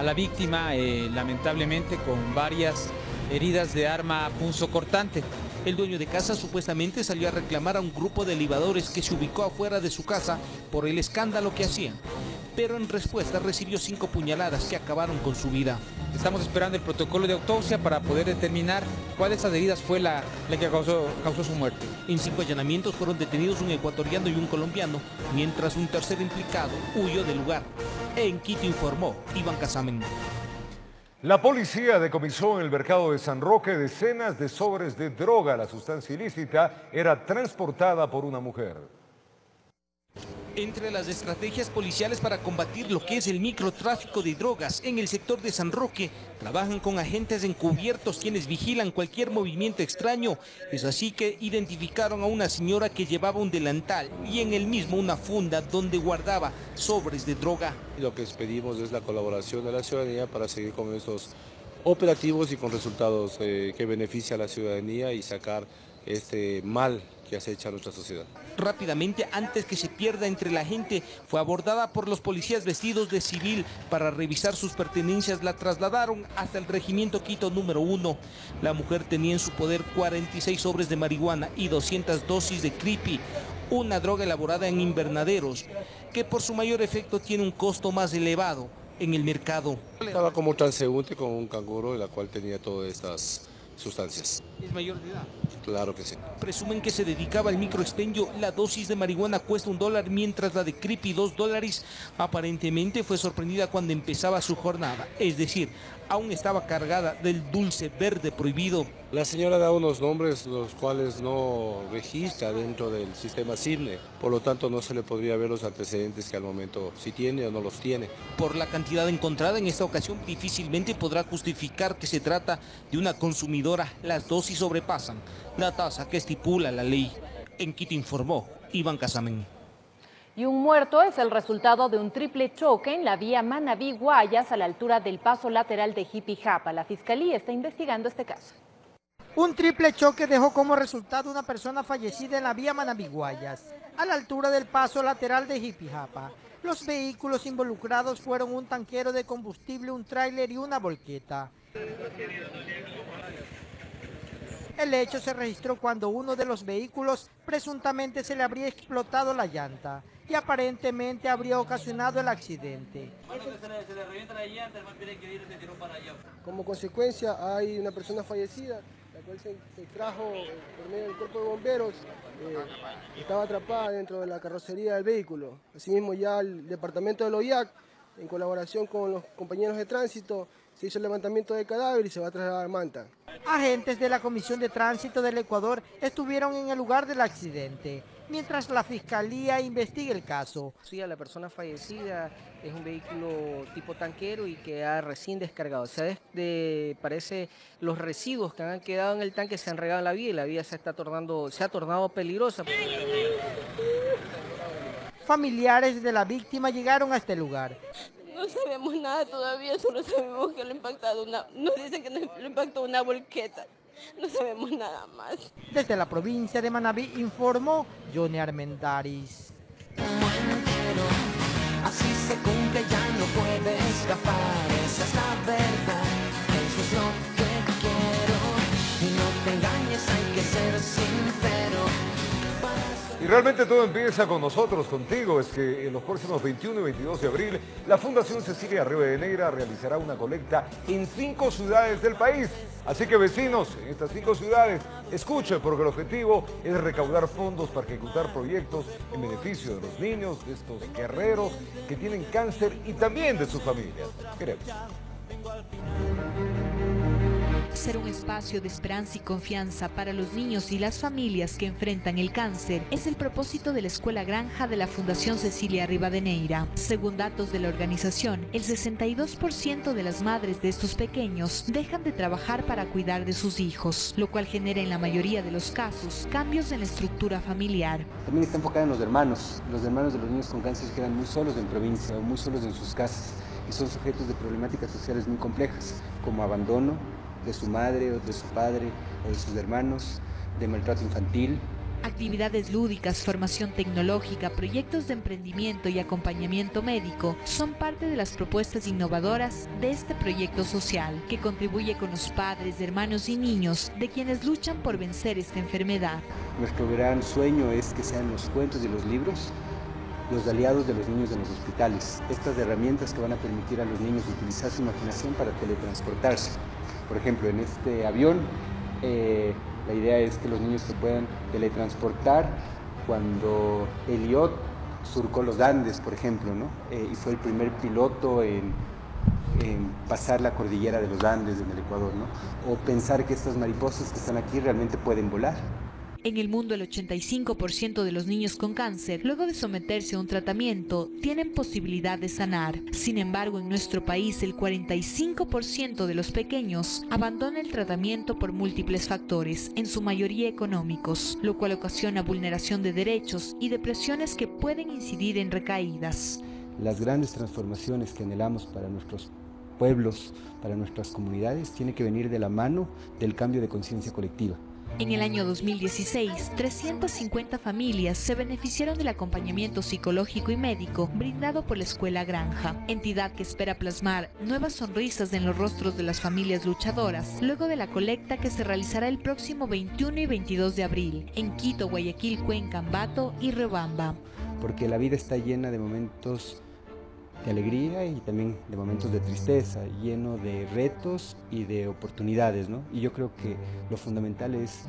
la víctima, lamentablemente con varias heridas de arma punzocortante. El dueño de casa supuestamente salió a reclamar a un grupo de libadores que se ubicó afuera de su casa por el escándalo que hacían, pero en respuesta recibió 5 puñaladas que acabaron con su vida. Estamos esperando el protocolo de autopsia para poder determinar cuál de esas heridas fue la que causó su muerte. En 5 allanamientos fueron detenidos un ecuatoriano y un colombiano, mientras un tercer implicado huyó del lugar. En Quito informó Iván Casamen. La policía decomisó en el mercado de San Roque decenas de sobres de droga. La sustancia ilícita era transportada por una mujer. Entre las estrategias policiales para combatir lo que es el microtráfico de drogas en el sector de San Roque, trabajan con agentes encubiertos quienes vigilan cualquier movimiento extraño. Es así que identificaron a una señora que llevaba un delantal y en el mismo una funda donde guardaba sobres de droga. Lo que pedimos es la colaboración de la ciudadanía para seguir con estos operativos y con resultados que benefician a la ciudadanía y sacar este mal que acecha a nuestra sociedad. Rápidamente, antes que se pierda entre la gente, fue abordada por los policías vestidos de civil para revisar sus pertenencias. La trasladaron hasta el regimiento Quito número 1. La mujer tenía en su poder 46 sobres de marihuana y 200 dosis de creepy, una droga elaborada en invernaderos, que por su mayor efecto tiene un costo más elevado en el mercado. Estaba como transeúnte con un canguro, en la cual tenía todas estas sustancias. ¿Es mayor de edad? Claro que sí. Presumen que se dedicaba al microexpendio. La dosis de marihuana cuesta $1, mientras la de creepy $2. Aparentemente fue sorprendida cuando empezaba su jornada, es decir, aún estaba cargada del dulce verde prohibido. La señora da unos nombres los cuales no registra dentro del sistema CIRNE, por lo tanto no se le podría ver los antecedentes que al momento sí tiene o no los tiene. Por la cantidad encontrada en esta ocasión difícilmente podrá justificar que se trata de una consumidora. Las dosis sobrepasan la tasa que estipula la ley. En Quito informó Iván Casamen. Y un muerto es el resultado de un triple choque en la vía Manabí-Guayas a la altura del paso lateral de Jipijapa. La Fiscalía está investigando este caso. Un triple choque dejó como resultado una persona fallecida en la vía Manabí-Guayas, a la altura del paso lateral de Jipijapa. Los vehículos involucrados fueron un tanquero de combustible, un tráiler y una volqueta. El hecho se registró cuando uno de los vehículos presuntamente se le habría explotado la llanta y aparentemente habría ocasionado el accidente. Como consecuencia hay una persona fallecida, la cual se extrajo por medio del cuerpo de bomberos, estaba atrapada dentro de la carrocería del vehículo. Asimismo, ya el departamento del OIAC, en colaboración con los compañeros de tránsito, se hizo el levantamiento del cadáver y se va a trasladar a Manta. Agentes de la Comisión de Tránsito del Ecuador estuvieron en el lugar del accidente, mientras la Fiscalía investiga el caso. Sí, a la persona fallecida es un vehículo tipo tanquero y que ha recién descargado. Parece los residuos que han quedado en el tanque se han regado en la vía y la vía se ha tornado peligrosa. Familiares de la víctima llegaron a este lugar. No sabemos nada todavía, solo sabemos que lo impactado nos dicen que lo impactó una volqueta. No sabemos nada más. Desde la provincia de Manabí informó Johnny Armendariz. Así se cumple, ya no puede escapar, esa es la verdad, eso es lo que quiero, y no te engañes, hay que ser sincero. Y realmente todo empieza con nosotros, contigo. Es que en los próximos 21 y 22 de abril, la Fundación Cecilia Rivadeneira realizará una colecta en 5 ciudades del país. Así que vecinos, en estas 5 ciudades, escuchen, porque el objetivo es recaudar fondos para ejecutar proyectos en beneficio de los niños, de estos guerreros que tienen cáncer y también de sus familias. Queremos ser un espacio de esperanza y confianza para los niños y las familias que enfrentan el cáncer es el propósito de la Escuela Granja de la Fundación Cecilia Rivadeneira. Según datos de la organización, el 62% de las madres de estos pequeños dejan de trabajar para cuidar de sus hijos, lo cual genera en la mayoría de los casos cambios en la estructura familiar. También está enfocada en los hermanos de los niños con cáncer que quedan muy solos en provincia o muy solos en sus casas y son sujetos de problemáticas sociales muy complejas, como abandono de su madre o de su padre o de sus hermanos, de maltrato infantil. Actividades lúdicas, formación tecnológica, proyectos de emprendimiento y acompañamiento médico son parte de las propuestas innovadoras de este proyecto social que contribuye con los padres, hermanos y niños de quienes luchan por vencer esta enfermedad. Nuestro gran sueño es que sean los cuentos y los libros los aliados de los niños en los hospitales, estas herramientas que van a permitir a los niños utilizar su imaginación para teletransportarse. Por ejemplo, en este avión, la idea es que los niños se puedan teletransportar cuando Elliot surcó los Andes, por ejemplo, ¿no? Y fue el primer piloto en pasar la cordillera de los Andes en el Ecuador, ¿no? O pensar que estas mariposas que están aquí realmente pueden volar. En el mundo, el 85% de los niños con cáncer, luego de someterse a un tratamiento, tienen posibilidad de sanar. Sin embargo, en nuestro país, el 45% de los pequeños abandona el tratamiento por múltiples factores, en su mayoría económicos, lo cual ocasiona vulneración de derechos y depresiones que pueden incidir en recaídas. Las grandes transformaciones que anhelamos para nuestros pueblos, para nuestras comunidades, tiene que venir de la mano del cambio de conciencia colectiva. En el año 2016, 350 familias se beneficiaron del acompañamiento psicológico y médico brindado por la Escuela Granja, entidad que espera plasmar nuevas sonrisas en los rostros de las familias luchadoras, luego de la colecta que se realizará el próximo 21 y 22 de abril, en Quito, Guayaquil, Cuenca, Ambato y Riobamba. Porque la vida está llena de momentos de alegría y también de momentos de tristeza, lleno de retos y de oportunidades, ¿no? Y yo creo que lo fundamental es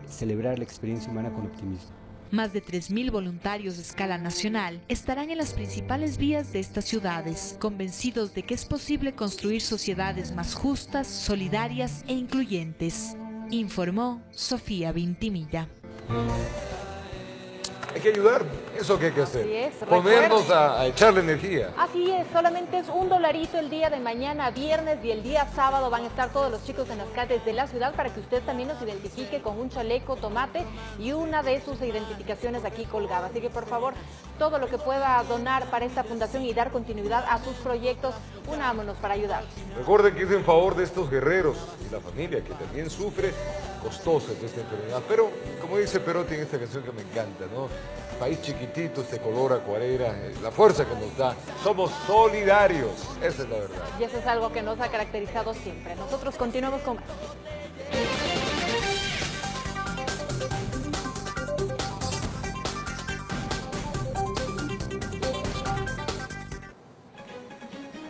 celebrar la experiencia humana con optimismo. Más de 3.000 voluntarios de escala nacional estarán en las principales vías de estas ciudades, convencidos de que es posible construir sociedades más justas, solidarias e incluyentes. Informó Sofía Vintimilla. Hay que ayudar, eso que hay que hacer. Así es, ponernos a echarle energía. Así es, solamente es $1 el día de mañana, viernes, y el día sábado van a estar todos los chicos en las calles de la ciudad para que usted también nos identifique con un chaleco, tomate y una de sus identificaciones aquí colgada. Así que por favor, todo lo que pueda donar para esta fundación y dar continuidad a sus proyectos, unámonos para ayudar. Recuerden que es en favor de estos guerreros y la familia que también sufre costosas de esta enfermedad. Pero, como dice Perotti en esta canción que me encanta, ¿no? País chiquitito, este color acuarela, la fuerza que nos da. Somos solidarios, esa es la verdad. Y eso es algo que nos ha caracterizado siempre. Nosotros continuamos con...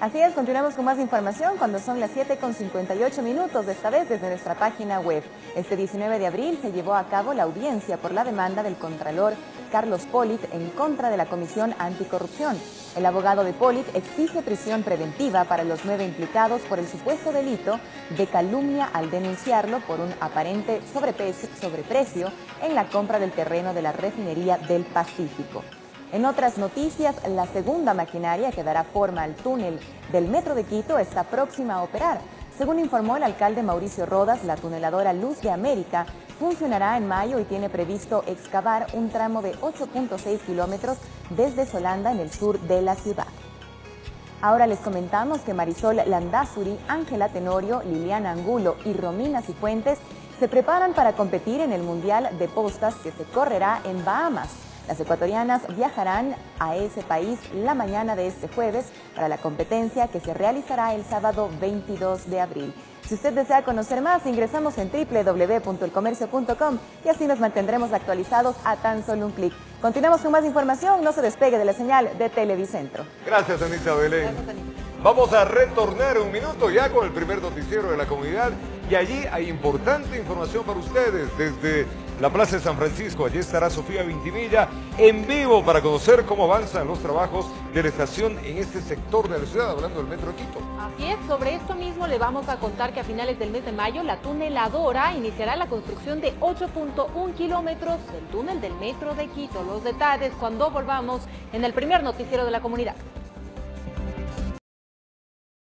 Así es, continuamos con más información cuando son las 7:58 minutos, esta vez desde nuestra página web. Este 19 de abril se llevó a cabo la audiencia por la demanda del contralor Carlos Polit en contra de la Comisión Anticorrupción. El abogado de Polit exige prisión preventiva para los 9 implicados por el supuesto delito de calumnia al denunciarlo por un aparente sobreprecio en la compra del terreno de la refinería del Pacífico. En otras noticias, la segunda maquinaria que dará forma al túnel del Metro de Quito está próxima a operar. Según informó el alcalde Mauricio Rodas, la tuneladora Luz de América funcionará en mayo y tiene previsto excavar un tramo de 8.6 kilómetros desde Solanda en el sur de la ciudad. Ahora les comentamos que Marisol Landázuri, Ángela Tenorio, Liliana Angulo y Romina Cifuentes se preparan para competir en el Mundial de Postas que se correrá en Bahamas. Las ecuatorianas viajarán a ese país la mañana de este jueves para la competencia que se realizará el sábado 22 de abril. Si usted desea conocer más, ingresamos en www.elcomercio.com y así nos mantendremos actualizados a tan solo un clic. Continuamos con más información, no se despegue de la señal de Televicentro. Gracias, Anita Belén. Vamos a retornar un minuto ya con el primer noticiero de la comunidad y allí hay importante información para ustedes desde la Plaza de San Francisco. Allí estará Sofía Vintimilla en vivo para conocer cómo avanzan los trabajos de la estación en este sector de la ciudad, hablando del Metro de Quito. Así es, sobre esto mismo le vamos a contar que a finales del mes de mayo la tuneladora iniciará la construcción de 8.1 kilómetros del túnel del Metro de Quito. Los detalles cuando volvamos en el primer noticiero de la comunidad.